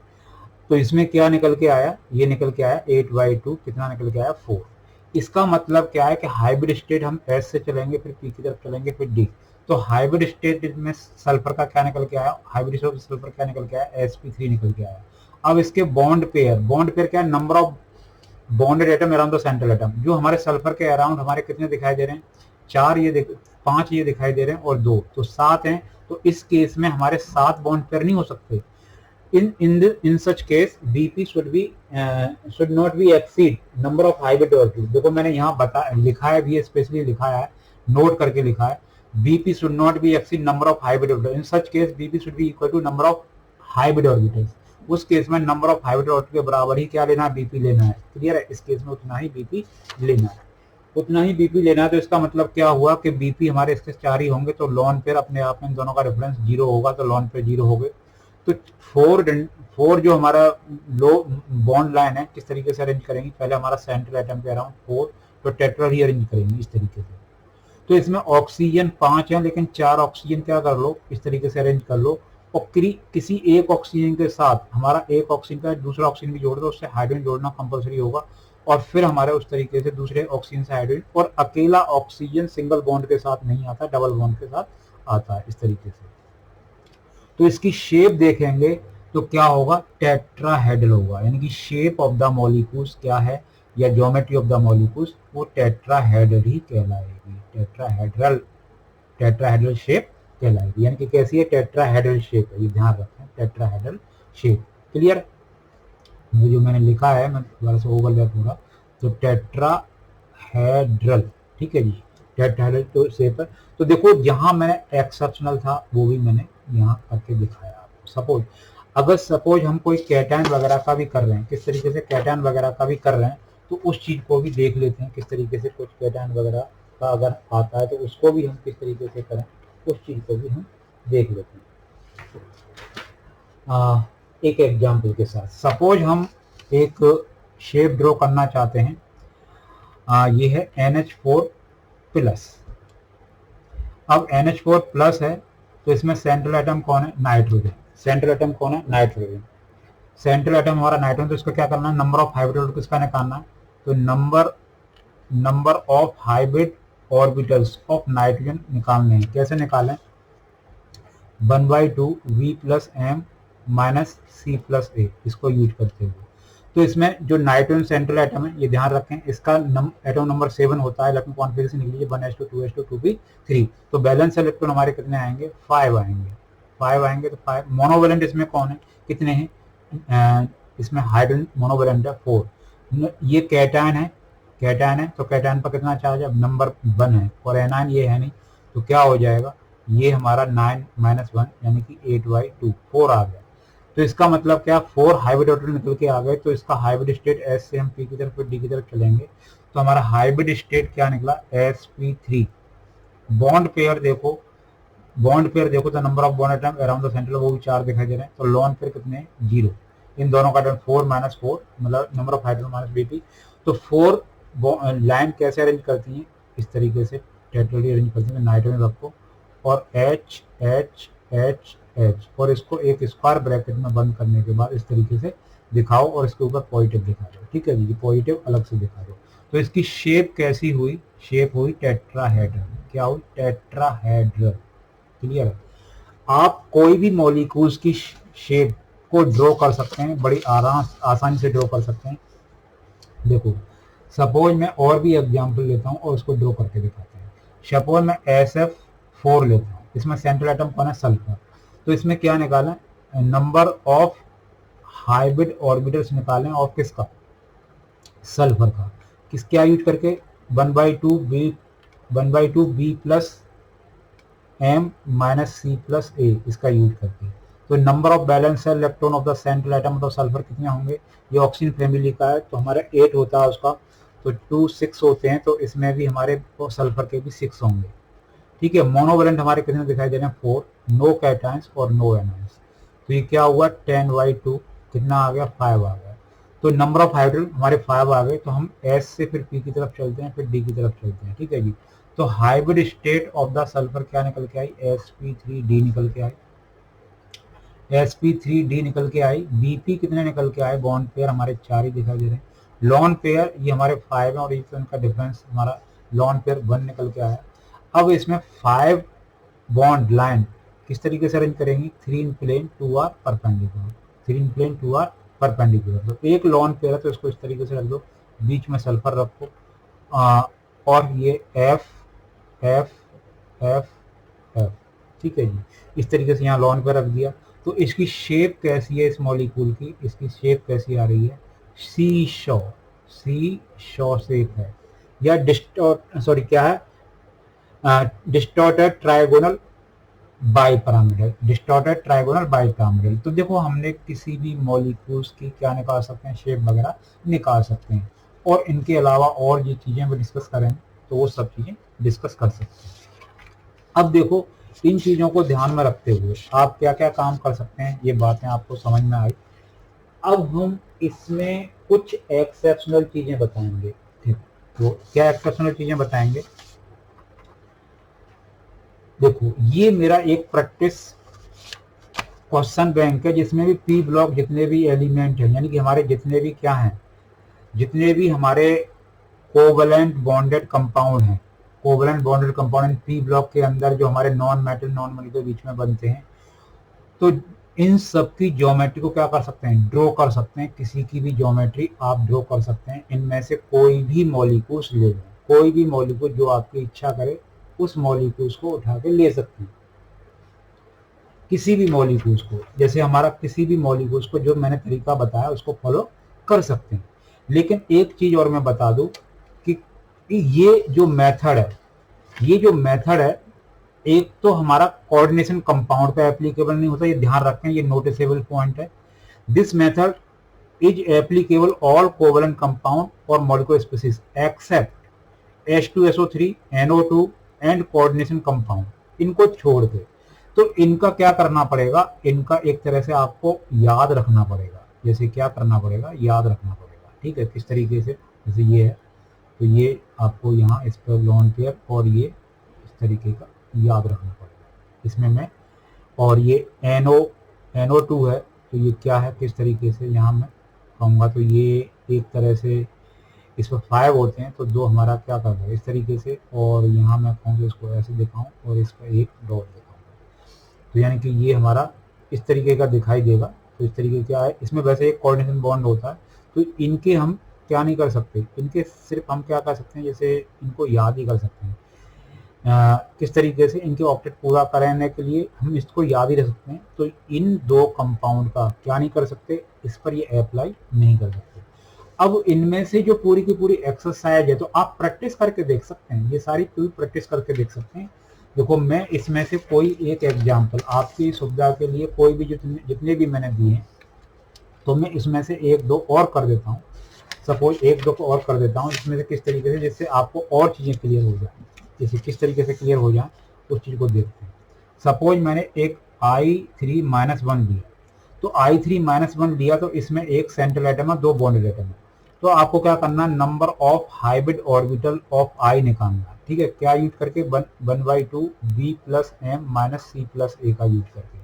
तो इसमें क्या निकल के आया, ये निकल के आया 8/2, कितना निकल के आया 4। इसका मतलब क्या है कि हाइब्रिड स्टेट हम S से चलेंगे, फिर P की तरफ चलेंगे, फिर D। तो हाइब्रिड स्टेट में सल्फर का क्या निकल के आया, हाइब्रिड स्टेट सल्फर क्या निकल के आया, sp3 निकल के आया। अब इसके बॉन्ड पेयर क्या है, number of bonded atom around the central atom. जो हमारे सल्फर के अराउंड हमारे कितने दिखाई दे रहे हैं, 4 ये 5 ये दिखाई दे रहे हैं और 2, तो 7 हैं। तो इस केस में हमारे 7 बॉन्ड पेयर नहीं हो सकते। in such case BP should not be exceed number of hybrid orbital। देखो मैंने यहाँ लिखा है भी, स्पेशली लिखा है, नोट करके लिखा है, BP should not be exceed number of hybrid orbital। in such case BP should be equal to number of hybrid orbitals। उस केस में नंबर ऑफ हाइब्रिड ऑर्बिटल के बराबर ही क्या लेना है, BP लेना है। क्लियर है, इस केस में उतना ही BP लेना है, उतना ही BP लेना है। तो इसका मतलब क्या हुआ कि BP हमारे इसके 4 ही होंगे, तो लॉन पेयर अपने आप में इन दोनों का डिफरेंस 0 होगा, तो लॉन पेयर 0 हो गए। तो 4 जो हमारा लो बॉन्ड लाइन है किस तरीके से अरेंज करेंगे, पहले हमारा सेंट्रल एटम पे अराउंड 4, तो टेट्रा ही अरेंज करेंगे इस तरीके से। तो इसमें ऑक्सीजन 5 है, लेकिन 4 ऑक्सीजन क्या कर लो, इस तरीके से अरेंज कर लो, और किसी एक ऑक्सीजन के साथ हमारा एक ऑक्सीजन का दूसरा ऑक्सीजन भी जोड़ दो, उससे हाइड्रोजन जोड़ना कंपलसरी होगा, और फिर हमारे उस तरीके से दूसरे ऑक्सीजन से हाइड्रोजन, और अकेला ऑक्सीजन सिंगल बॉन्ड के साथ नहीं आता, डबल बॉन्ड के साथ आता है इस तरीके से। तो इसकी शेप देखेंगे तो क्या होगा, टेट्राहेड्रल होगा, यानी कि शेप ऑफ द मॉलिक्यूल्स क्या है, या ज्योमेट्री ऑफ द मॉलिक्यूल्स वो टेट्राहेड्रल ही कहलाएगी। टेट्राहेड्रल शेप कहलाएगी, यानी कि कैसी है, टेट्राहेड्रल शेप है, ये ध्यान रखें, टेट्राहेड्रल शेप। क्लियर, जो मैंने लिखा है मैं दोबारा से ओवरलैप पूरा, तो टेट्राहेड्रल, ठीक है जी, टेट्राहेड्रल तो शेप है। तो देखो यहाँ मैंने एक्सेप्शनल था वो भी मैंने यहाँ करके दिखाया आपको। सपोज हम कोई कैटायन वगैरह का भी कर रहे हैं, किस तरीके से कैटायन वगैरह का भी कर रहे हैं, तो उस चीज को भी देख लेते हैं किस तरीके से, कुछ कैटायन वगैरह का अगर आता है तो उसको भी हम किस तरीके से करें, उस चीज को भी हम देख लेते हैं एक एग्जाम्पल के साथ। सपोज हम एक शेप ड्रॉ करना चाहते हैं, ये है NH4+। अब NH4+ है, तो इसमें सेंट्रल एटम कौन है, नाइट्रोजन। सेंट्रल एटम कौन है, नाइट्रोजन। सेंट्रल एटम हमारा नाइट्रोजन, तो इसको क्या करना है, नंबर ऑफ हाइब्रिड ऑर्बिटल्स किसका निकालना है, तो number of hybrid orbitals of nitrogen निकालने हैं। कैसे निकालें, 1/2 V plus M minus C plus A, इसको यूज करते हुए। तो इसमें जो नाइट्रोजन सेंट्रल एटम है, ये ध्यान रखें, इसका एटम नंबर 7 होता है, इलेक्ट्रॉन कॉन्फिगरेशन निकली 1s2 2s2 2p 3, तो बैलेंस इलेक्ट्रॉन हमारे कितने आएंगे, 5 आएंगे। तो 5 मोनोवेलेंट इसमें कौन है, कितने हैं, इसमें हाइड्रोजन मोनोवेलेंट है 4। ये कैटायन है, तो कैटायन पर कितना चार्ज है, नंबर 1 है, और एनायन ये है नहीं, तो क्या हो जाएगा, ये हमारा 9 - 1 यानी कि 8/2 4 आ गया। तो इसका मतलब क्या, 4 हाइब्रिड ऑर्बिटल निकल के आ गए। तो इसका हाइब्रिड स्टेट S से हम P की तरफ D की तरफ चलेंगे, तो हमारा हाइब्रिड स्टेट क्या निकला, sp3। बॉन्ड पेयर देखो तो number of bond atom around the central वो भी 4 दिखाई दे रहे हैं, तो लॉन पेयर कितने हैं, 0। इन दोनों का टर्न 4 माइनस 4 मतलब number of hydrogen minus BP। तो 4 लाइन कैसे अरेंज करती हैं, इस तरीके से टेट्राहेड्रल अरेंज करती हैं नाइट्रोजन रखो और H H H H और इसको एक स्क्वायर ब्रैकेट में बंद करने के बाद इस तरीके से दिखाओ और इसके ऊपर पॉजिटिव दिखा दो। ठीक है जी, पॉजिटिव अलग से दिखा दो। तो इसकी शेप कैसी हुई, शेप हुई टेट्राहेड्रल। क्या हुई, टेट्राहेड्रल। क्लियर है। आप कोई भी मॉलिक्यूल्स की शेप को ड्रॉ कर सकते हैं, बड़ी आसानी से ड्रॉ कर सकते हैं। देखो सपोज मैं और भी एग्जांपल लेता हूं और उसको ड्रॉ करके दिखाते हैं। सपोज मैं SF4 लेता हूं, इसमें सेंट्रल एटम कौन है, सल्फर। तो इसमें क्या निकाला, नंबर ऑफ हाइब्रिड ऑर्बिटल्स निकालें और किसका, सल्फर का। किस क्या यूज करके, 1/2 B plus M minus C plus A इसका यूज करके। तो नंबर ऑफ बैलेंस है electron of the central atom of sulphur कितने होंगे, ये ऑक्सीजन फैमिली का है तो हमारा 8 होता है उसका, तो 2 6 होते हैं, तो इसमें भी हमारे सल्फर के भी 6 होंगे। ठीक है। मोनोवेलेंट हमारे कितने दिखाई दे रहे हैं, 4, नो कैटायंस और नो एनायंस। तो ये क्या हुआ, 10/2 कितना आ गया, 5 आ गया। तो नंबर ऑफ हाइड्रोजन हमारे 5 आ गए, तो हम S से फिर P की तरफ चलते हैं, फिर D की तरफ चलते हैं। ठीक है जी। तो hybrid state of the sulphur क्या निकल के आई, sp3d निकल के आई, sp3d निकल के आई। BP कितने निकल के आए, बॉन्ड पेयर हमारे 4 ही दिखाई दे रहे हैं। लॉन पेयर ये हमारे 5 है और इनका डिफरेंस हमारा लॉन पेयर 1 निकल के आया। अब इसमें 5 बॉन्ड लाइन किस तरीके से अरेंज करेंगे, 3 in plane 2 are perpendicular, 3 in plane 2 are perpendicular. तो एक लॉन पेयर है तो इसको इस तरीके से रख दो, बीच में सल्फर रखो और ये F F F F। ठीक है जी, इस तरीके से यहाँ लॉन पे रख दिया। तो इसकी शेप कैसी है इस मॉलिक्यूल की, इसकी शेप कैसी आ रही है, सी शॉ शेप है, या क्या है, distorted trigonal bipyramidal, distorted trigonal bipyramidal. तो देखो हमने किसी भी मॉलिक्यूल्स की क्या निकाल सकते हैं, शेप वगैरह निकाल सकते हैं, और इनके अलावा और ये चीजें हम डिस्कस करें तो वो सब चीजें डिस्कस कर सकते हैं। अब देखो इन चीजों को ध्यान में रखते हुए आप क्या क्या काम कर सकते हैं, ये बातें आपको समझ में आई। अब हम इसमें कुछ एक्सेप्शनल चीजें बताएंगे। ठीक, तो क्या एक्सेप्शनल चीजें बताएंगे, देखो ये मेरा एक प्रैक्टिस क्वेश्चन बैंक है जिसमें भी P ब्लॉक जितने भी एलिमेंट हैं, यानी कि हमारे जितने भी क्या हैं, जितने भी हमारे कोवलेंट बॉन्डेड कंपाउंड हैं, covalent bonded compound P block के अंदर जो हमारे नॉन मेटल नॉन मेटल के बीच में बनते हैं, तो इन सब की ज्योमेट्री को क्या कर सकते हैं, ड्रॉ कर सकते हैं। किसी की भी ज्योमेट्री आप ड्रॉ कर सकते हैं। इनमें से कोई भी मॉलिक्यूल्स ले लें, कोई भी मॉलिक्यूल जो आपकी इच्छा करे उस मॉलिक्यूल्स को उठा के ले सकते हैं, किसी भी मॉलिक्यूल्स को। जैसे हमारा किसी भी मॉलिक्यूल्स को जो मैंने तरीका बताया उसको फॉलो कर सकते हैं। लेकिन एक चीज और मैं बता दूं कि ये जो मेथड है, एक तो हमारा कोऑर्डिनेशन कंपाउंड पे एप्लीकेबल नहीं होता, ये ध्यान रखें, ये नोटिसेबल पॉइंट है। This method is applicable all covalent compound और molecular species except H2SO3 NO2 and coordination compound, इनको छोड़ के। तो इनका क्या करना पड़ेगा, इनका एक तरह से आपको याद रखना पड़ेगा। जैसे क्या करना पड़ेगा, याद रखना पड़ेगा। ठीक है, किस तरीके से, जैसे ये है तो ये आपको यहाँ इस पर लॉन पेयर और ये इस तरीके का याद रखना पड़ेगा इसमें मैं। और ये NO2 है तो ये क्या है, किस तरीके से यहाँ मैं कहूँगा, तो ये एक तरह से इस पर 5 होते हैं तो 2 हमारा क्या कर रहा है इस तरीके से, और यहाँ मैं कहूँ तो इसको ऐसे दिखाऊँ और इस पर एक डॉट दिखाऊँ, तो यानी कि ये हमारा इस तरीके का दिखाई देगा। तो इस तरीके क्या है, इसमें वैसे एक कोऑर्डिनेशन बॉन्ड होता है, तो इनके हम क्या नहीं कर सकते, इनके सिर्फ हम क्या कर सकते हैं, जैसे इनको याद ही कर सकते हैं। किस तरीके से, इनके ऑक्टेट पूरा करने के लिए हम इसको याद ही रख सकते हैं। तो इन 2 कंपाउंड का क्या नहीं कर सकते, इस पर ये अप्लाई नहीं कर सकते। अब इनमें से जो पूरी की पूरी एक्सरसाइज है तो आप प्रैक्टिस करके देख सकते हैं, ये सारी पूरी प्रैक्टिस करके देख सकते हैं। देखो मैं इसमें से कोई एक एग्जाम्पल आपकी सुविधा के लिए, कोई भी जितने भी मैंने दिए हैं, तो मैं इसमें से 1-2 और कर देता हूँ। सपोज 1-2 को और कर देता हूँ इसमें से, किस तरीके से, जिससे आपको और चीज़ें क्लियर हो जाए। जैसे किस तरीके से क्लियर हो जाए उस चीज़ को देखते हैं। सपोज मैंने एक I3-1 दिया, तो I3-1 लिया तो इसमें एक सेंट्रल एटम है, दो बॉन्डेड एटम है। तो आपको क्या करना है, number of hybrid orbital of I निकालना है। ठीक है, क्या यूज करके, 1/2 B plus M minus C plus A का यूज करके।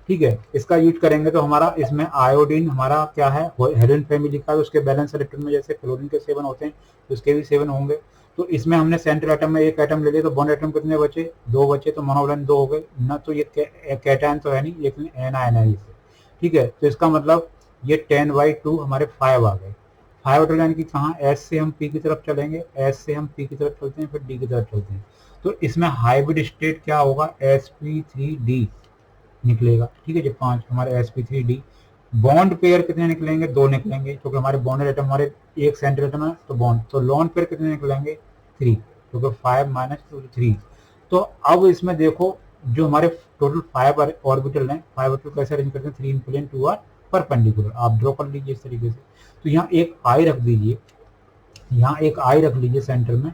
ठीक है, इसका यूज करेंगे तो हमारा इसमें आयोडीन हमारा क्या है, हेलोजन फैमिली का है, उसके बैलेंस इलेक्ट्रॉन में जैसे क्लोरीन के 7 होते हैं तो उसके भी 7 होंगे। तो इसमें हमने सेंट्रल एटम में एक एटम ले लिया, तो बॉन्ड एटम कितने बचे, 2 बचे, तो मोनोवैलेंट 2 हो गए ना, तो ये कैटायन तो है नहीं, लेकिन एनायन है इसे। ठीक है, तो इसका मतलब ये 10/2 हमारे 5 आ गए। 5 यानी कि कहाँ, एस से हम पी की तरफ चलेंगे, एस से हम पी की तरफ चलते हैं, फिर डी की तरफ चलते हैं। तो इसमें हाइब्रिड स्टेट क्या होगा, sp3d निकलेगा। ठीक है, जो 5 हमारे sp3d। बॉन्ड पेयर कितने निकलेंगे, 2 निकलेंगे, क्योंकि हमारे बॉन्डेड एटम हमारे एक सेंट्रल एटम है तो बॉन्ड, तो लोन पेयर कितने निकलेंगे, 3, क्योंकि 5 - 3। तो अब इसमें देखो जो हमारे टोटल 5 ऑर्बिटल हैं, 5 ऑर्बिटल कैसे अरेंज करते हैं, 3 इन प्लेन 2 आर परपेंडिकुलर, आप ड्रॉ कर लीजिए इस तरीके से। तो यहाँ एक आई रख दीजिए, यहाँ एक आई रख लीजिए सेंटर में,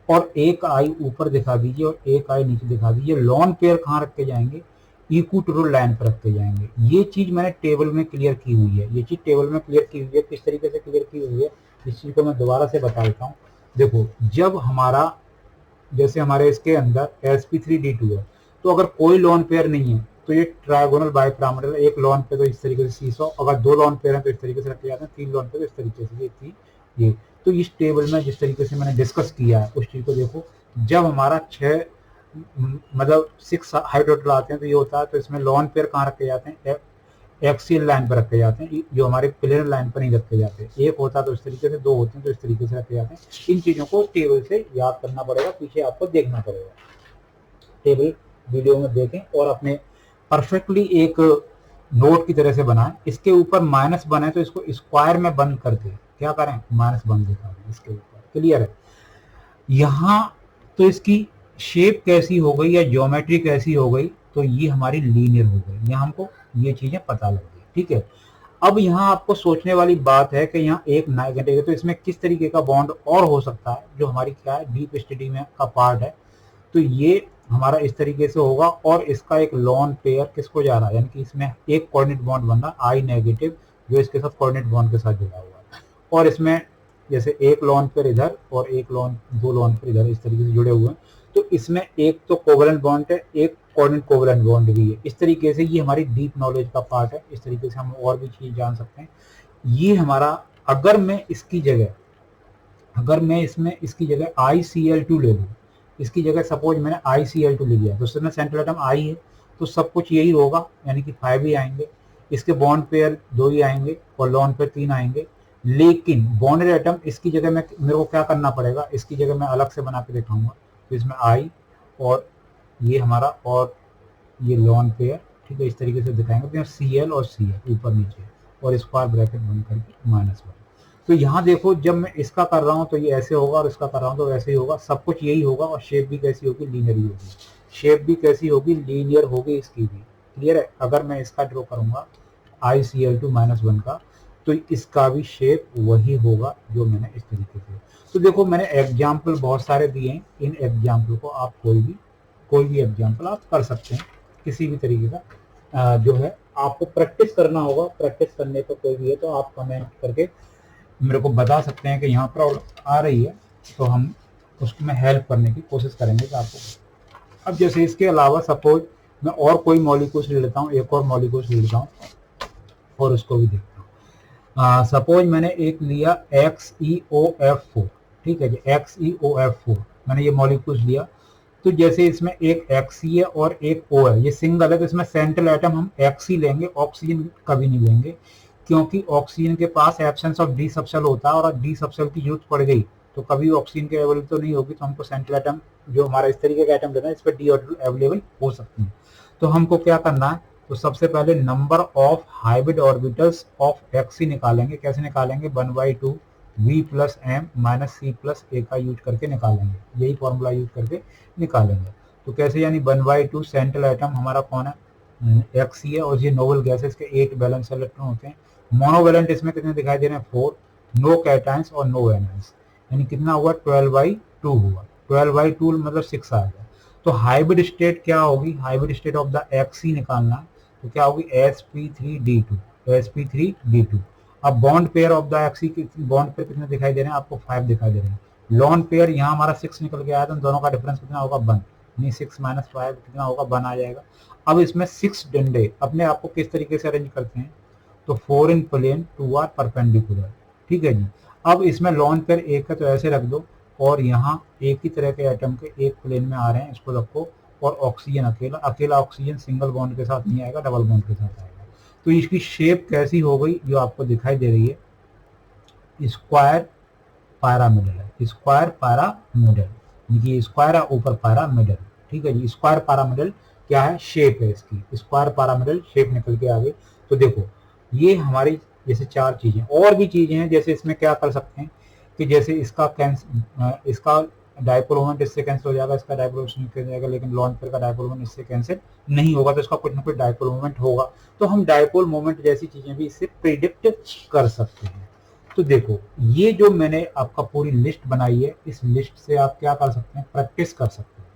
और एक आई ऊपर दिखा दीजिए और एक आई नीचे दिखा दीजिए। लॉन पेयर कहाँ रखे जाएंगे, इक्वेटोरियल लाइन पर रखे जाएंगे। ये चीज मैंने टेबल में क्लियर की हुई है, ये चीज टेबल में क्लियर की हुई है। किस तरीके से क्लियर की हुई है, इस चीज को मैं दोबारा से बता देता हूँ। देखो, जब हमारा जैसे हमारे इसके अंदर sp3d2 है, तो अगर कोई लॉन पेयर नहीं है तो ये ट्रायगोनल बाइपिरामिडल, एक लॉन पेयर तो इस तरीके से सीसॉ, अगर 2 लॉन पेयर हैं तो इस तरीके से रखे जाते हैं, 3 लॉन पेयर तो इस तरीके से, ये थी ये। तो इस टेबल में जिस तरीके से मैंने डिस्कस किया है उस चीज को देखो। जब हमारा 6 मतलब 6 हाइड्रोटल आते हैं तो ये होता है, तो इसमें लॉन पेयर कहाँ रखे जाते हैं, एक्सियल लाइन पर रखे जाते हैं, जो हमारे प्लेनर लाइन पर नहीं रखे जाते। एक होता है तो इस तरीके से, 2 होते हैं तो इस तरीके से रखे जाते हैं। इन चीजों को टेबल से याद करना पड़ेगा, पीछे आपको देखना पड़ेगा, टेबल वीडियो में देखें और अपने परफेक्टली एक नोट की तरह से बनाएं। इसके ऊपर माइनस बने तो इसको स्क्वायर में बंद करके क्या करें, -1 दिखा दें इसके ऊपर। क्लियर है, यहाँ तो इसकी शेप कैसी हो गई या ज्योमेट्री कैसी हो गई, तो ये हमारी लीनियर हो गई, यहाँ हमको ये चीजें पता लग गई। ठीक है, अब यहाँ आपको सोचने वाली बात है कि यहाँ एक नेगेटिव है, तो इसमें किस तरीके का बॉन्ड और हो सकता है, जो हमारी क्या है, डीप स्टडी में का पार्ट है। तो ये हमारा इस तरीके से होगा, और इसका एक लॉन पेयर किसको जा रहा है, यानी कि इसमें एक कोऑर्डिनेट बॉन्ड बन रहा है I-, जो इसके साथ कोऑर्डिनेट बॉन्ड के साथ जुड़ा हुआ है, और इसमें जैसे एक लॉन पेयर इधर और एक लॉन, 2 लॉन पेयर इधर इस तरीके से जुड़े हुए हैं। तो इसमें एक तो कोवलेंट बॉन्ड है, एक कोऑर्डिनेट कोवलेंट बॉन्ड भी है। इस तरीके से ये हमारी डीप नॉलेज का पार्ट है, इस तरीके से हम और भी चीज जान सकते हैं। ये हमारा, अगर मैं इसकी जगह, अगर मैं इसमें इसकी जगह ICl2 ले लूँ, इसकी जगह सपोज मैंने ICl2 ले लिया, तो उसमें सेंट्रल एटम I है, तो सब कुछ यही होगा, यानी कि 5 ही आएंगे, इसके बॉन्ड पेयर 2 ही आएंगे और लॉन पेयर 3 आएंगे। लेकिन बॉन्डेड एटम इसकी जगह में मेरे को क्या करना पड़ेगा, इसकी जगह मैं अलग से बना के दिखाऊंगा। तो इसमें I और ये हमारा और ये लॉन पेयर, ठीक है, इस तरीके से दिखाएंगे। तो Cl और Cl ऊपर नीचे और स्क्वायर ब्रैकेट बंद करके -1। तो यहाँ देखो, जब मैं इसका कर रहा हूँ तो ये ऐसे होगा और इसका कर रहा हूँ तो वैसे ही होगा, सब कुछ यही होगा, और शेप भी कैसी होगी, लीनियर ही होगी। शेप भी कैसी होगी, लीनियर होगी इसकी भी। क्लियर है, अगर मैं इसका ड्रॉ करूंगा ICl2 -1 का, तो इसका भी शेप वही होगा जो मैंने इस तरीके से। तो देखो, मैंने एग्जाम्पल बहुत सारे दिए हैं, इन एग्जाम्पल को आप कोई भी एग्जाम्पल आप कर सकते हैं, किसी भी तरीके का जो है आपको प्रैक्टिस करना होगा। प्रैक्टिस करने पर कोई भी है तो आप कमेंट करके मेरे को बता सकते हैं कि यहाँ प्रॉब्लम आ रही है, तो हम उसको में हेल्प करने की कोशिश करेंगे कि आपको। अब जैसे इसके अलावा सपोज मैं और कोई मॉलिक्यूल्स ले लेता हूँ, एक और मॉलिक्यूल्स ले लेता हूँ और उसको भी देखता हूँ। सपोज मैंने एक लिया XeOF4, ठीक है जी, XeOF4 मैंने ये मॉलिक्यूल्स लिया। तो जैसे इसमें एक Xe है और एक O है, ये सिंगल है, तो इसमें सेंट्रल एटम हम Xe लेंगे, ऑक्सीजन कभी नहीं लेंगे, क्योंकि ऑक्सीजन के पास एब्सेंस ऑफ डी सबसेल होता है, और डी सबसेल की जरूरत पड़ गई तो कभी ऑक्सीजन की अवेलेबल तो नहीं होगी, तो हमको सेंट्रल एटम जो हमारा इस तरीके का एटम लेना है, इस पर डी ऑर्बिटल अवेलेबल हो सकती है। तो हमको क्या करना है, तो सबसे पहले number of hybrid orbitals of Xe निकालेंगे। कैसे निकालेंगे, 1/2 V plus M minus C plus A का यूज करके निकालेंगे, यही फॉर्मूला यूज करके निकालेंगे। तो कैसे, यानी 1/2 सेंट्रल एटम हमारा कौन है, Xe है, और ये नोबल गैसेस के 8 बैलेंस इलेक्ट्रॉन होते हैं। मोनोवेलेंट इसमें कितने दिखाई दे रहे हैं, 4, नो कैटायंस और नो एनायंस, यानी कितना हुआ, 12/2 हुआ। 12/2 मतलब 6 आ गया। तो हाइब्रिड स्टेट क्या होगी, hybrid state of the Xe निकालना, तो क्या होगी, sp3d2। sp3d2। अब bond pair of the XE, bond pair कितने दिखाई दे रहे हैं आपको? 5 दिखाई दे रहे हैं। लॉन पेयर यहाँ हमारा 6 निकल के आया था, दोनों का डिफरेंस कितना होगा? 1। नहीं, 6 माइनस 5 कितना होगा? 1 आ जाएगा। अब इसमें 6 डंडे अपने आप को किस तरीके से अरेंज करते हैं? तो 4 इन प्लेन, 2 आर परपेंडिकुलर। ठीक है जी। अब इसमें लॉन पेयर एक है तो ऐसे रख दो, और यहाँ एक ही तरह के एटम के एक प्लेन में आ रहे हैं, इसको रखो। और ऑक्सीजन अकेला, अकेला ऑक्सीजन सिंगल बॉन्ड के साथ नहीं आएगा, डबल बॉन्ड के साथ आएगा। तो इसकी शेप कैसी हो गई जो आपको दिखाई दे रही है? स्क्वायर पैरामिडल है, स्क्वायर पैरामिडल, देखिए स्क्वायर है ऊपर पैरामिडल। ठीक है जी। स्क्वायर पैरामिडल क्या है? शेप है इसकी, स्क्वायर पैरामिडल शेप निकल के आ गई। तो देखो ये हमारी जैसे 4 चीजें, और भी चीजें हैं। जैसे इसमें क्या कर सकते हैं कि जैसे इसका डायपोल मोमेंट इससे कैंसिल हो जाएगा, इसका डायपोल मोमेंट कैंसिल हो जाएगा, लेकिन लॉन पेयर का डायपोल मोमेंट इससे कैंसिल नहीं होगा, तो इसका कुछ ना कुछ डायपोल मोमेंट होगा। तो हम डायपोल मोमेंट जैसी चीजें भी इससे प्रिडिक्ट कर सकते हैं। तो देखो ये जो मैंने आपका पूरी लिस्ट बनाई है, इस लिस्ट से आप क्या कर सकते हैं? प्रैक्टिस कर सकते हैं।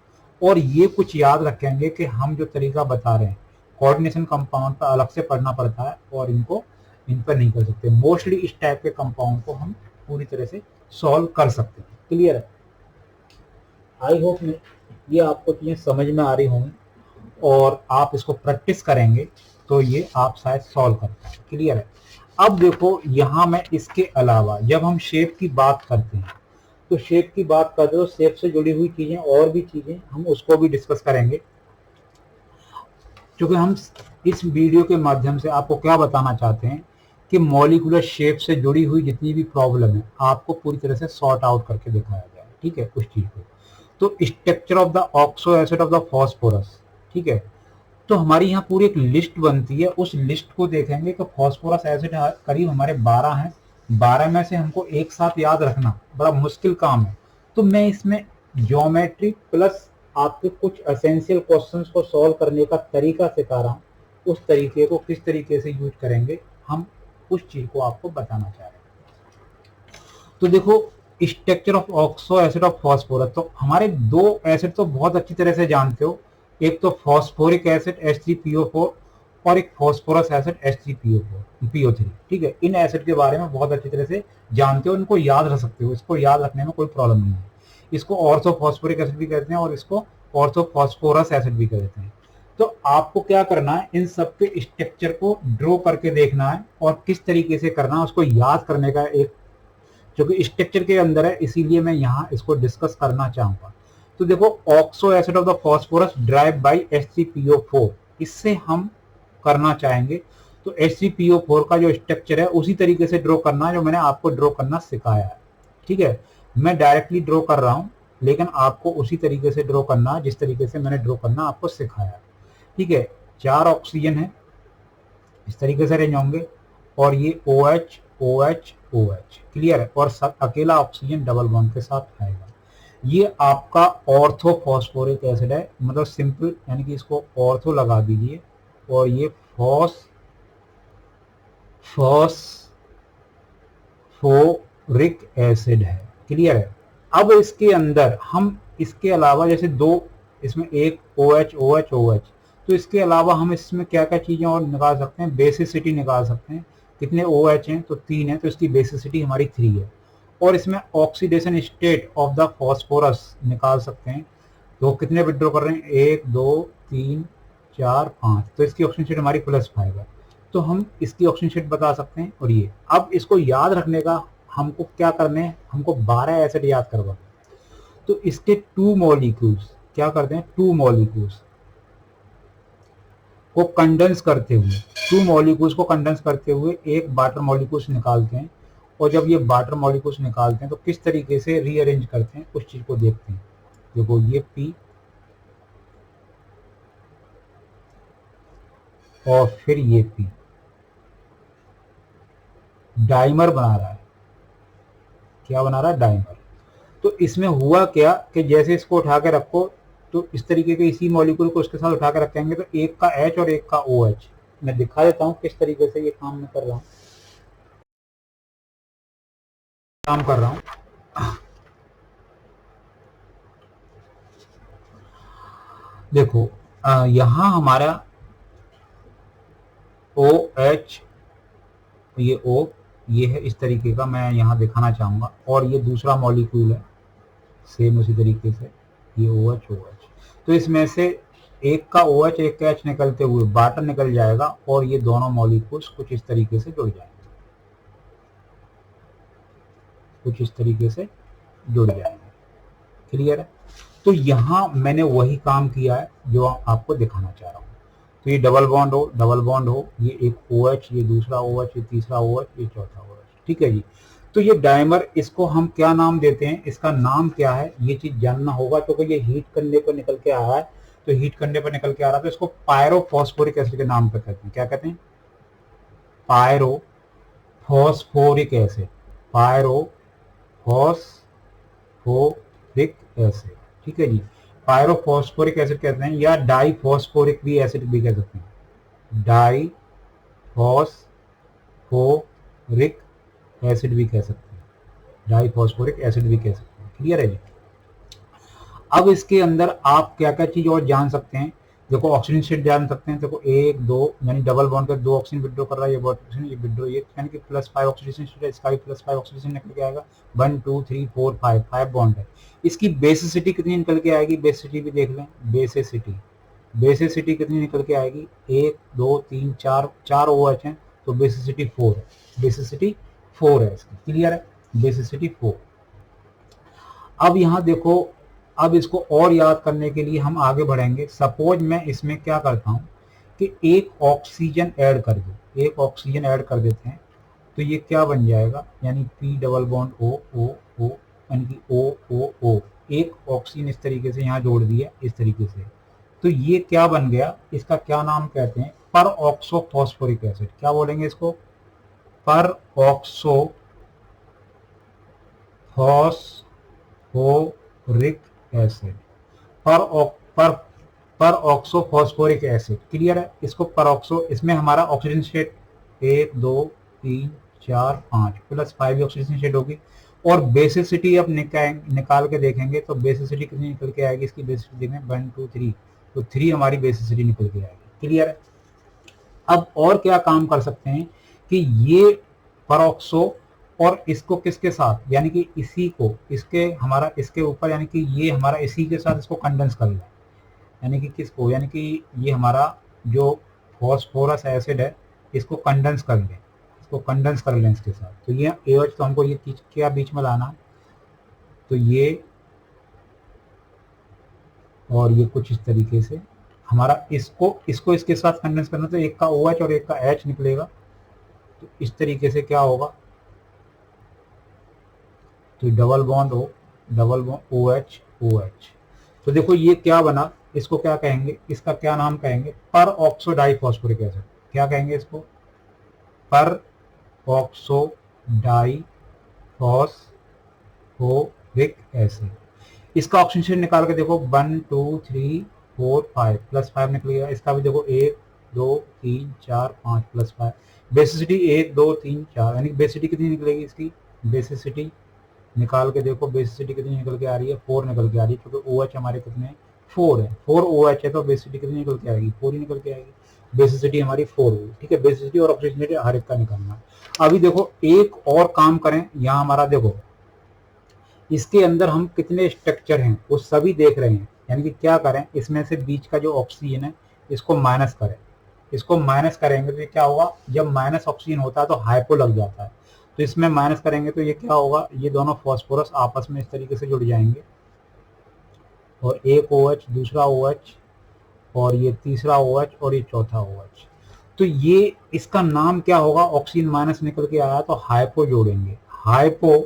और ये कुछ याद रखेंगे कि हम जो तरीका बता रहे हैं, कोऑर्डिनेशन कंपाउंड पर अलग से पढ़ना पड़ता है, और इन पर नहीं कर सकते। मोस्टली इस टाइप के कंपाउंड को हम पूरी तरह से सॉल्व कर सकते हैं। क्लियर है? आई होप ये आपको चीजें समझ में आ रही होंगी, और आप इसको प्रैक्टिस करेंगे तो ये आप शायद सॉल्व कर पाए। क्लियर है? अब देखो यहाँ मैं इसके अलावा जब हम शेप की बात करते हैं, तो शेप की बात करते हो, शेप से जुड़ी हुई चीजें और भी चीजें हम उसको भी डिस्कस करेंगे। क्योंकि हम इस वीडियो के माध्यम से आपको क्या बताना चाहते हैं कि मॉलिक्यूलर शेप से जुड़ी हुई जितनी भी प्रॉब्लम है आपको पूरी तरह से सॉर्ट आउट करके दिखाया जाए। ठीक है? उस चीज को, तो structure of the oxo acid of the phosphorus. ठीक है? तो हमारी यहाँ पूरी एक लिस्ट बनती है, उस लिस्ट को देखेंगे कि फॉस्फोरस एसिड करीब हमारे 12 हैं। 12 में से हमको एक साथ याद रखना बड़ा मुश्किल काम है। तो मैं इसमें ज्योमेट्री प्लस आपके कुछ एसेंशियल क्वेश्चंस को सॉल्व करने का तरीका सिखा रहा हूँ। उस तरीके को किस तरीके से यूज करेंगे हम, उस चीज को आपको बताना चाह रहे हैं। तो देखो structure of oxo acid of phosphorus, तो हमारे 2 एसिड तो बहुत अच्छी तरह से जानते हो, एक तो फॉस्फोरिक एसिड H3PO4 और एक फॉस्फोरस एसिड H3PO4 PO3। ठीक है? इन एसिड के बारे में बहुत अच्छी तरह से जानते हो, इनको याद रख सकते हो, इसको याद रखने में कोई प्रॉब्लम नहीं है। इसको ऑर्थोफॉस्फोरिक एसिड भी कहते हैं और इसको ऑर्थोफॉस्फोरस एसिड भी कहते हैं। तो आपको क्या करना है, इन सब के स्ट्रक्चर को ड्रॉ करके देखना है, और किस तरीके से करना है उसको याद करने का एक, जो कि स्ट्रक्चर के अंदर है, इसीलिए मैं यहाँ इसको डिस्कस करना चाहूंगा। तो देखो oxo acid of the phosphorus drive by H3PO4, इससे हम करना चाहेंगे। तो H3PO4 का जो स्ट्रक्चर है उसी तरीके से ड्रॉ करना है जो मैंने आपको ड्रॉ करना सिखाया है। ठीक है? मैं डायरेक्टली ड्रॉ कर रहा हूँ, लेकिन आपको उसी तरीके से ड्रॉ करना है जिस तरीके से मैंने ड्रॉ करना आपको सिखाया है। ठीक है? 4 ऑक्सीजन है, इस तरीके से अरेंज होंगे, और ये OH OH OH। क्लियर है? और अकेला ऑक्सीजन डबल बॉन्ड के साथ आएगा। ये आपका ऑर्थोफॉस्फोरिक एसिड है, मतलब सिंपल, यानी कि इसको ऑर्थो लगा दीजिए, और ये फॉस्फोरिक एसिड है। क्लियर है? अब इसके अंदर हम इसके अलावा जैसे 2, इसमें एक OH OH OH, तो इसके अलावा हम इसमें क्या क्या चीजें और निकाल सकते हैं? बेसिसिटी निकाल सकते हैं। कितने OH हैं? तो 3 है, तो इसकी बेसिसिटी हमारी 3 है। और इसमें oxidation state of the phosphorus निकाल सकते हैं। तो कितने विड्रॉ कर रहे हैं? 1 2 3 4 5, तो इसकी ऑक्सीजन स्टेट हमारी +5 है, तो हम इसकी ऑक्सीजन स्टेट बता सकते हैं। और ये अब इसको याद रखने का हमको क्या करने हैं, हमको 12 एसिड याद करवा, तो इसके 2 मॉलिक्यूल्स क्या करते हैं, 2 मॉलिक्यूल्स को कंडेंस करते हुए, 2 मॉलिक्यूल्स को कंडेंस करते हुए एक वाटर मॉलिक्यूल्स निकालते हैं। और जब ये वाटर मॉलिक्यूल्स निकालते हैं तो किस तरीके से रीअरेंज करते हैं उस चीज को देखते हैं। देखो ये P और फिर ये P डाइमर बना रहा है। क्या बना रहा है? डाइमर। तो इसमें हुआ क्या कि जैसे इसको उठा के रखो, तो इस तरीके के इसी मॉलिक्यूल को इसके साथ उठा के रखेंगे, तो एक का H और एक का OH। मैं दिखा देता हूँ किस तरीके से ये काम मैं कर रहा हूँ, देखो यहाँ हमारा OH ये O, ये है इस तरीके का, मैं यहाँ दिखाना चाहूँगा। और ये दूसरा मॉलिक्यूल है सेम उसी तरीके से, ये OH OH। तो इसमें से एक का OH एक का H निकलते हुए वाटर निकल जाएगा और ये दोनों मॉलिक्यूल्स कुछ इस तरीके से जुड़ जाएंगे, कुछ इस तरीके से जुड़ जाएंगे। क्लियर है? तो यहाँ मैंने वही काम किया है जो आपको दिखाना चाह रहा हूँ। तो ये डबल बॉन्ड हो, डबल बॉन्ड हो, ये एक OH, ये दूसरा OH, ये तीसरा OH, ये चौथा OH। ठीक है जी। तो ये डायमर, इसको हम क्या नाम देते हैं, इसका नाम क्या है, ये चीज जानना होगा, क्योंकि ये हीट करने पर निकल के आ रहा है। तो हीट करने पर निकल के आ रहा है, तो इसको पायरोफॉस्फोरिक एसिड के नाम पर कहते हैं। क्या कहते हैं? Pyrophosphoric acid, pyrophosphoric acid. ठीक है जी। पायरोफॉस्फोरिक एसिड कहते हैं, या डाईफॉस्फोरिक भी एसिड भी कह सकते हैं, डाईफॉस्फोरिक एसिड भी कह सकते हैं, डाईफॉस्फोरिक एसिड भी कह सकते हैं। क्लियर है जी। अब इसके अंदर आप क्या क्या चीज और जान सकते हैं, देखो ऑक्सीजन शेड जान सकते हैं। देखो 1 2 यानी डबल बॉन्ड पर 2 ऑक्सीजन विड्रॉ कर रहा है, ये ऑक्सीजन, ये विड्रॉ, ये यानी कि +5 ऑक्सीडेशन स्टेट है, इसका भी +5 ऑक्सीडेशन निकल के आएगा। 1 2 3 4 5 बॉन्ड है। इसकी बेसिसिटी कितनी निकल के आएगी, बेसिसिटी भी देख लें। बेसिसिटी कितनी निकल के आएगी, 1 2 3 4 OH हैं, तो बेसिसिटी 4 है, बेसिसिटी 4 है इसकी। क्लियर है? बेसिसिटी 4। अब यहाँ देखो, अब इसको और याद करने के लिए हम आगे बढ़ेंगे। सपोज मैं इसमें क्या करता हूँ कि एक ऑक्सीजन ऐड कर दूँ, एक ऑक्सीजन ऐड कर देते हैं, तो ये क्या बन जाएगा, यानी P double bond O O O, यानी कि O O O, एक ऑक्सीजन इस तरीके से यहाँ जोड़ दिया इस तरीके से। तो ये क्या बन गया, इसका क्या नाम कहते हैं, पर ऑक्सो फॉस्फोरिक एसिड। क्या बोलेंगे इसको? पर ऑक्सो फॉस्फोरिक एसिड, पर ऑक्सो फॉस्फोरिक एसिड। क्लियर है? इसको पर ऑक्सो, इसमें हमारा ऑक्सीजन स्टेट 1 2 3 4 5 +5 ऑक्सीजन स्टेट होगी। और बेसिसिटी अब निकाल के देखेंगे, तो बेसिसिटी कितनी निकल के आएगी, इसकी बेसिसिटी में 1 2 3, तो 3 हमारी बेसिसिटी निकल के आएगी। क्लियर है? अब और क्या काम कर सकते हैं कि ये परऑक्सो और इसको किसके साथ, यानी कि इसी को, इसके हमारा इसके ऊपर, यानी कि ये हमारा इसी के साथ इसको कंडेंस कर लें, यानी कि किसको, यानी कि ये हमारा जो फॉस्फोरस एसिड है, इसको कंडेंस कर लें, इसको कंडेंस कर लें इसके साथ। तो ये एच, तो हमको ये चीज क्या बीच में लाना, तो ये और ये कुछ इस तरीके से हमारा इसको इसके साथ कंडेंस करना, तो एक का OH और एक का H निकलेगा। तो इस तरीके से क्या होगा, तो डबल बॉन्ड हो, डबल बॉन्ड OH OH। तो देखो ये क्या बना, इसको क्या कहेंगे, इसका क्या नाम कहेंगे, पर ऑक्सो डाईफॉस्फोरिक एसिड। क्या कहेंगे इसको? पर ऑक्सो डाईफॉस्फोरिक एसिड। इसका ऑक्सीजन निकाल के देखो, 1 2 3 4 5 +5 निकलेगा। इसका भी देखो 1 2 3 4 5 +5, बेसिसिटी 1 2 3 4, यानी बेसिसिटी कितनी निकलेगी इसकी, बेसिसिटी निकाल के देखो, बेसिसिटी कितनी निकल के आ रही है, 4 निकल के आ रही है, क्योंकि OH हमारे कितने 4 है, 4 OH है, तो बेसिसिटी कितनी निकल के आएगी, 4 ही निकल के आएगी। बेसिसिटी हमारी 4 हुई। ठीक है? बेसिसिटी और ऑक्सीजन हर एक का निकालना है। अभी देखो एक और काम करें, यहाँ हमारा देखो इसके अंदर हम कितने स्ट्रक्चर हैं वो सभी देख रहे हैं, यानी कि क्या करें, इसमें से बीच का जो ऑक्सीजन है इसको माइनस करें। इसको माइनस करेंगे तो ये क्या होगा, जब माइनस ऑक्सीजन होता है तो हाइपो लग जाता है, तो इसमें माइनस करेंगे तो ये क्या होगा, ये दोनों फॉस्फोरस आपस में इस तरीके से जुड़ जाएंगे, और एक OH, दूसरा OH, और ये तीसरा OH, और ये चौथा OH। तो ये इसका नाम क्या होगा, ऑक्सीजन माइनस निकल के आया तो हाइपो जोड़ेंगे, hypo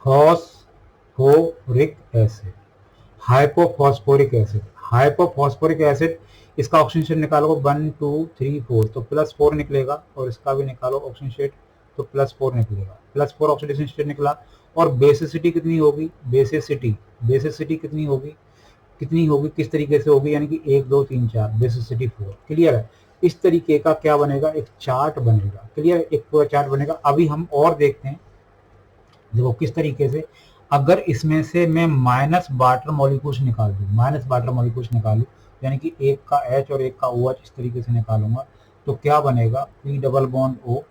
phosphoric acid, hypophosphoric acid, hypophosphoric acid. इसका ऑक्सीजन निकालो 1 2 3 4, तो +4 निकलेगा, और इसका भी निकालो ऑक्सीजन स्टेट, तो +4 निकलेगा, +4 ऑक्सीडेशन स्टेट निकला। और बेसिसिटी कितनी होगी, बेसिसिटी कितनी होगी किस तरीके से होगी, यानी कि 1 2 3 4, बेसिसिटी 4। क्लियर है? इस तरीके का क्या बनेगा, एक चार्ट बनेगा। क्लियर है? एक पूरा चार्ट बनेगा। अभी हम और देखते हैं, देखो किस तरीके से, अगर इसमें से मैं माइनस वाटर मॉलिक्यूल्स निकाल दूं, यानी कि एक का H और एक का OH इस तरीके से निकालूंगा, तो क्या बनेगा, पी डबल बॉन्ड ओ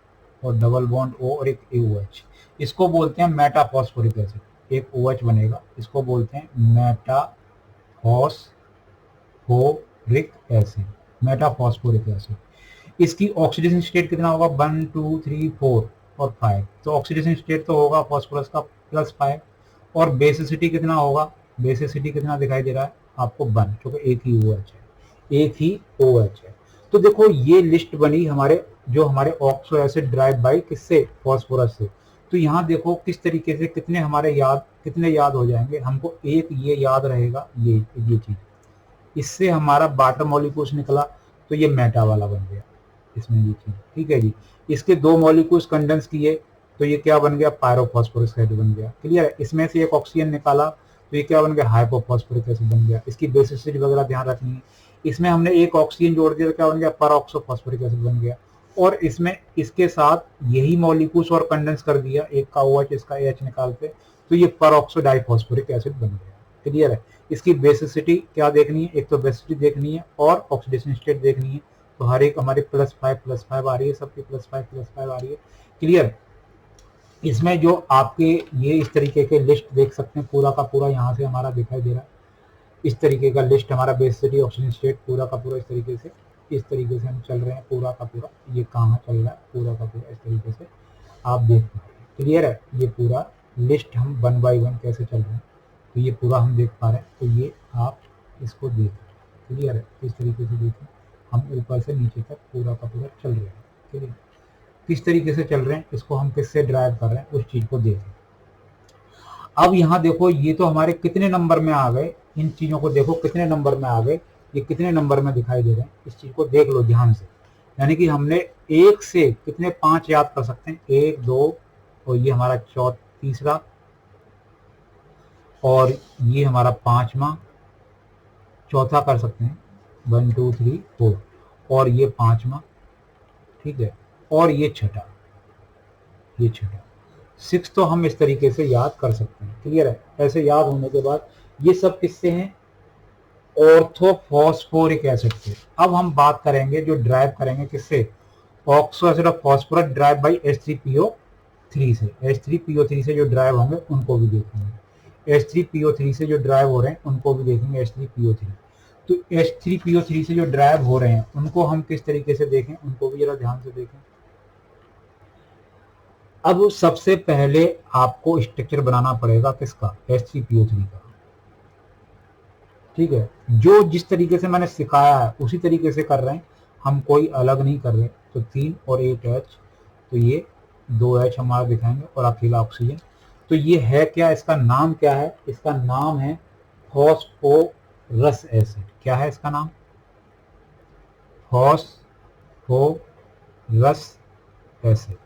और डबल बॉन्ड ओ और एक OH, इसको बोलते हैं मेटाफॉस्फोरिक एसिड। एक OH बनेगा, इसको बोलते हैं मेटाफॉस्फोरिक एसिड, मेटाफॉस्फोरिक एसिड। इसकी ऑक्सीडेशन स्टेट कितना होगा, 1 2 3 4 और 5। तो ऑक्सीडेशन स्टेट तो होगा फॉस्फोरस का +5, और बेसिसिटी कितना होगा, बेसिसिटी कितना दिखाई दे रहा है आपको 1, क्योंकि एक ही OH है, एक ही OH है। तो देखो ये लिस्ट बनी हमारे, जो हमारे ऑक्सो एसिड ड्राइव बाई किससे, फॉस्फोरस से। तो यहाँ देखो किस तरीके से कितने हमारे कितने याद हो जाएंगे हमको। एक ये याद रहेगा, ये चीज, इससे हमारा वाटर मॉलिक्यूल्स निकला, तो ये मेटा वाला बन गया इसमें ये चीज, ठीक है जी। इसके 2 मॉलिक्यूल्स कंडेंस किए, तो ये क्या बन गया, पायरोफॉस्फोरिक एसिड बन गया, क्लियर है। इसमें से एक ऑक्सीजन निकाला, तो ये क्या बन गया, हाइपोफॉस्फोरिक एसिड बन गया। इसकी बेसिसिटी वगैरह ध्यान रखनी है। इसमें हमने एक ऑक्सीजन जोड़ दिया, तो क्या बन गया, परऑक्सोफॉस्फोरिक एसिड बन गया। और इसमें इसके साथ यही मॉलिक्यूल्स और कंडेंस कर दिया, एक का OH इसका AH निकालते, तो ये परऑक्सो डाइफॉस्फोरिक एसिड बन गया, क्लियर है। इसकी बेसिसिटी क्या देखनी है, एक तो बेसिसिटी देखनी है और ऑक्सीडेशन स्टेट देखनी है। तो हर एक हमारे +5 आ रही है, सबकी +5 आ रही है, क्लियर। इसमें जो आपके ये इस तरीके के लिस्ट देख सकते हैं, पूरा का पूरा यहाँ से हमारा दिखाई दे रहा है, इस तरीके का लिस्ट हमारा बेसिसिटी ऑक्सीजन स्टेट पूरा का पूरा इस तरीके से हम चल रहे हैं, पूरा का पूरा ये कहाँ चल रहा है, पूरा का पूरा इस तरीके से आप देख पा रहे हैं, क्लियर है। ये पूरा लिस्ट हम 1 बाय 1 कैसे चल रहे हैं, तो ये पूरा हम देख पा रहे हैं। तो ये आप इसको देख, क्लियर है, इस तरीके से देखें, हम ऊपर से नीचे तक पूरा का पूरा चल रहे हैं, क्लियर। किस तरीके से चल रहे हैं, इसको हम किससे ड्राइव कर रहे हैं, उस चीज को देखें। अब यहाँ देखो, ये तो हमारे कितने नंबर में आ गए, इन चीजों को देखो कितने नंबर में आ गए, ये कितने नंबर में दिखाई दे रहे हैं, इस चीज को देख लो ध्यान से। यानी कि हमने 1 से कितने 5 याद कर सकते हैं, 1 2 और ये हमारा तीसरा, और ये हमारा 5वां, चौथा कर सकते हैं 1 2 3 4, और ये 5वां, ठीक है, और ये छठा, 6 तो हम इस तरीके से याद कर सकते हैं, क्लियर है। ऐसे याद होने के बाद ये सब किससे हैं, ऑर्थोफॉस्फोरिक एसिड से। अब हम बात करेंगे जो ड्राइव करेंगे किससे, oxo acid of phosphorus drive by H3PO3 से। H3PO3 से जो ड्राइव होंगे उनको भी देखेंगे, H3PO3 से जो ड्राइव हो रहे हैं उनको भी देखेंगे, H3PO3। तो H3PO3 से जो ड्राइव हो रहे हैं उनको हम किस तरीके से देखें, उनको भी जरा ध्यान से देखें। अब सबसे पहले आपको स्ट्रक्चर बनाना पड़ेगा किसका, H3PO3 का, ठीक है। जो जिस तरीके से मैंने सिखाया है उसी तरीके से कर रहे हैं हम, कोई अलग नहीं कर रहे। तो 3 और 8 H, तो ये 2 H हमारा दिखाएंगे और अकेला ऑक्सीजन। तो ये है क्या, इसका नाम क्या है, इसका नाम है फॉस्फोरस एसिड। क्या है इसका नाम, फॉस्फोरस एसिड।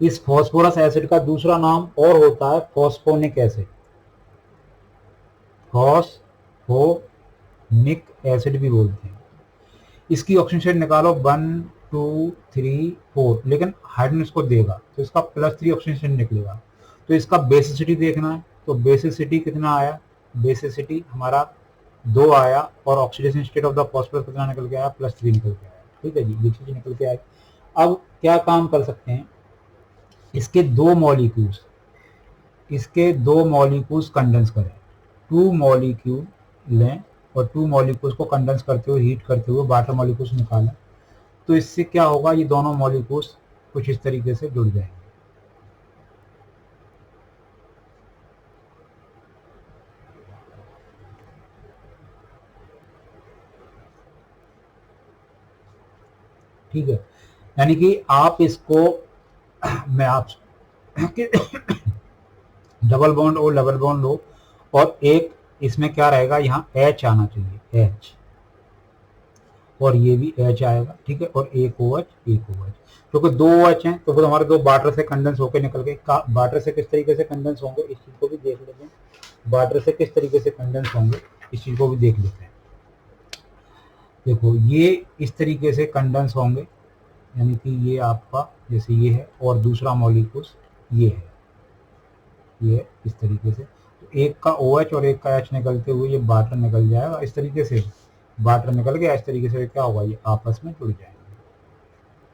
इस फॉस्फोरस एसिड का दूसरा नाम और होता है फॉस्फोनिक एसिड, फॉस्फोनिक एसिड भी बोलते हैं। इसकी ऑक्सीजन स्टेट निकालो 1 2 3 4, लेकिन हाइड्रोजन इसको देगा तो इसका +3 ऑक्सीजन स्टेट निकलेगा। तो इसका बेसिसिटी देखना है, तो बेसिसिटी कितना आया, बेसिसिटी हमारा 2 आया, और oxidation state of the phosphorus कितना निकल के आया, +3 निकल के आया, ठीक है जी, ये चीज निकल के आई। अब क्या काम कर सकते हैं, इसके 2 मॉलिक्यूल्स कंडेंस करें, 2 मॉलिक्यूल लें और 2 मॉलिक्यूल्स को कंडेंस करते हुए, हीट करते हुए वाटर मॉलिक्यूल्स निकालें। तो इससे क्या होगा, ये दोनों मॉलिक्यूल्स कुछ इस तरीके से जुड़ जाएंगे, ठीक है। यानी कि आप इसको मैं आप double bond O double bond लो, और एक इसमें क्या रहेगा, यहाँ H आना चाहिए, H, और ये भी H आएगा, ठीक है, और एक OH, क्योंकि 2 OH हैं तो फिर हमारे 2 वाटर से कंडेंस होकर निकल गए। वाटर से किस तरीके से कंडेंस होंगे इस चीज को भी देख लेते हैं, वाटर से किस तरीके से कंडेंस होंगे इस चीज को भी देख लेते हैं। देखो ये इस तरीके से कंडेंस होंगे, यानी कि ये आपका जैसे ये है, और दूसरा मॉलिक्यूल्स ये है, ये इस तरीके से। तो एक का OH और एक का H निकलते हुए ये वाटर निकल जाएगा, इस तरीके से वाटर निकल गया, इस तरीके से क्या होगा, ये आपस में जुड़ जाएंगे।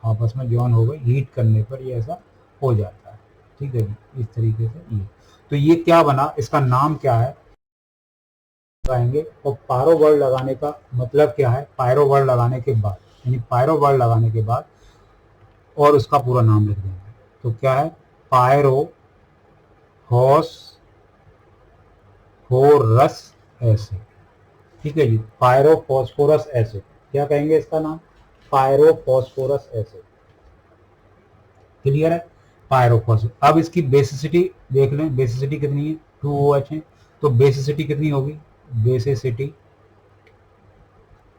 आपस में जॉइन हो गए, हीट करने पर ये ऐसा हो जाता है। ठीक है जी, इस तरीके से ये। तो ये क्या बना, इसका नाम क्या है लगाएंगे। और पायरो वर्ड लगाने का मतलब क्या है, पायरो वर्ड लगाने के बाद, यानी पायरो वर्ड लगाने के बाद और उसका पूरा नाम लिख देंगे। तो क्या है, पायरो फॉस्फोरस एसिड। ठीक है जी, पायरो फॉस्फोरस एसिड, क्या कहेंगे इसका नाम, पायरो फॉस्फोरस एसिड। क्लियर है, पायरो फॉस्फोरस। अब इसकी बेसिसिटी देख लें, बेसिसिटी कितनी है, 2OH है। तो बेसिसिटी कितनी होगी, बेसिसिटी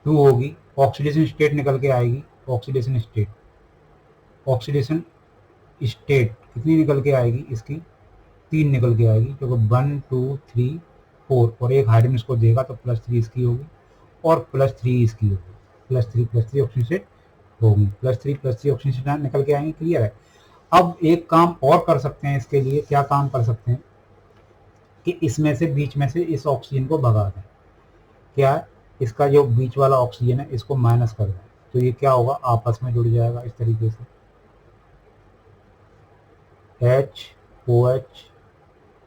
2 होगी। ऑक्सीडेशन स्टेट निकल के आएगी, ऑक्सीडेशन स्टेट, ऑक्सीडेशन स्टेट कितनी निकल के आएगी इसकी, 3 निकल के आएगी, क्योंकि 1 2 3 4 और एक हाइड्रोजन इसको देगा तो +3 इसकी होगी और +3 इसकी होगी, +3 ऑक्सीजन स्टेट होगी, +3 ऑक्सीजन निकल के आएंगे। क्लियर है। अब एक काम और कर सकते हैं इसके लिए, क्या काम कर सकते हैं कि इसमें से बीच में से इस ऑक्सीजन को भगा दें। क्या है, इसका जो बीच वाला ऑक्सीजन है इसको माइनस कर दें, तो ये क्या होगा, आपस में जुड़ जाएगा इस तरीके से, HOH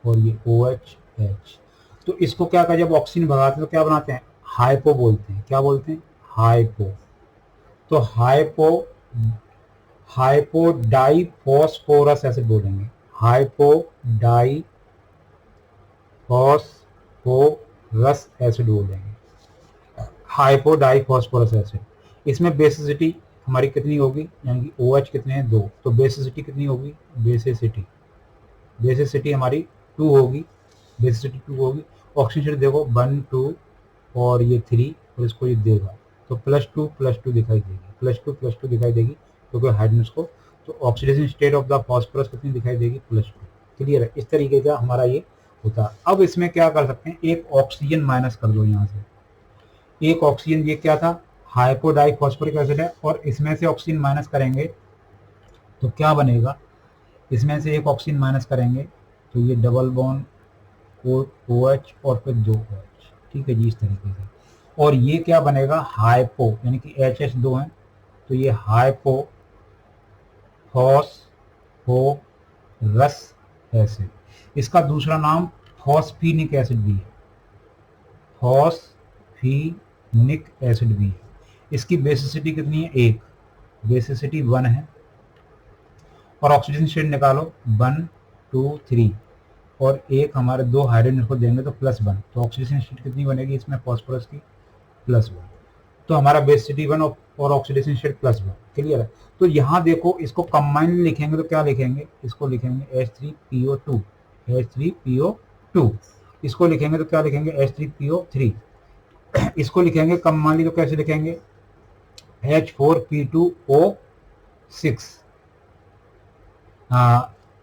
और ये OH। तो इसको क्या कर, जब ऑक्सीजन भगाते हैं तो क्या बनाते हैं, हाइपो बोलते हैं। क्या बोलते हैं, हाइपो। तो हाइपो डाई फॉस्फोरस एसिड बोलेंगे, हाइपो डाई फॉस्फोरस एसिड बोलेंगे, हाइपो डाई फॉस्फोरस एसिड। इसमें बेसिसिटी हमारी कितनी होगी, यानी कि OH कितने हैं, 2, तो बेसिसिटी कितनी होगी, बेसिसिटी हमारी 2 होगी, बेसिसिटी 2 होगी। ऑक्सीजन देखो 1 2 और ये 3 और इसको ये देगा तो +2 दिखाई देगी, +2 दिखाई देगी, क्योंकि हाइड्रोजन को, तो oxidation state of the phosphorus कितनी दिखाई देगी, +2। क्लियर है, इस तरीके का हमारा ये होता है। अब इसमें क्या कर सकते हैं, एक ऑक्सीजन माइनस कर दो यहाँ से, एक ऑक्सीजन, ये क्या था, हाइपोडाई फॉस्फोरिक एसिड है, और इसमें से ऑक्सीजन माइनस करेंगे तो क्या बनेगा, इसमें से एक ऑक्सीजन माइनस करेंगे तो ये डबल बॉन्ड OH और फिर 2OH। ठीक है जी, इस तरीके से। और ये क्या बनेगा, हाइपो, यानी कि HH 2 है, तो ये हाइपो फॉस्फोरस एसिड। इसका दूसरा नाम फॉस्फीनिक एसिड भी है, फॉस्फीनिक एसिड भी है। इसकी बेसिसिटी कितनी है, 1, बेसिसिटी 1 है, और ऑक्सीजन स्टेट निकालो 1 2 3 और एक हमारे 2 हाइड्रोजन को देंगे तो +1, तो ऑक्सीडेशन स्टेट कितनी बनेगी इसमें फॉस्फोरस की, +1। तो हमारा बेसिसिटी 1 और ऑक्सीडेशन स्टेट +1। क्लियर है। तो यहाँ देखो, इसको कंबाइन लिखेंगे तो क्या लिखेंगे, इसको लिखेंगे H3PO2, H3PO2। इसको लिखेंगे तो क्या लिखेंगे, H3PO3। इसको लिखेंगे कंबाइनली तो कैसे लिखेंगे, H4P2O6,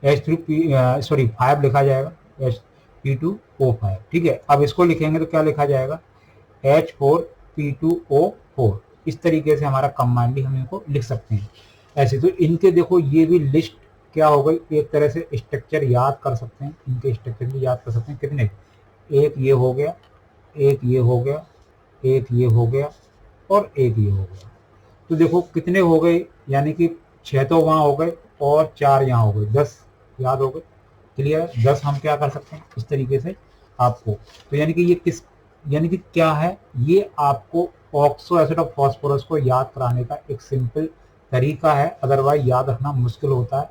H3 5 लिखा जाएगा, H P2O5। ठीक है। अब इसको लिखेंगे तो क्या लिखा जाएगा, H4P2O4। इस तरीके से हमारा कंबाइनली हम इनको लिख सकते हैं ऐसे। तो इनके देखो ये भी लिस्ट क्या हो गई, एक तरह से स्ट्रक्चर याद कर सकते हैं, इनके स्ट्रक्चर भी याद कर सकते हैं। कितने, एक ये हो गया, एक ये हो गया, एक ये हो गया और एक ये हो गया। तो देखो कितने हो गए, यानी कि 6 तो वहाँ हो गए और 4 यहाँ हो गए, 10 याद हो गए। क्लियर, 10 हम क्या कर सकते हैं इस तरीके से आपको। तो यानी कि ये किस, यानी कि क्या है, ये आपको ऑक्सो एसिड ऑफ फॉस्फोरस को याद कराने का एक सिंपल तरीका है। अदरवाइज याद रखना मुश्किल होता है,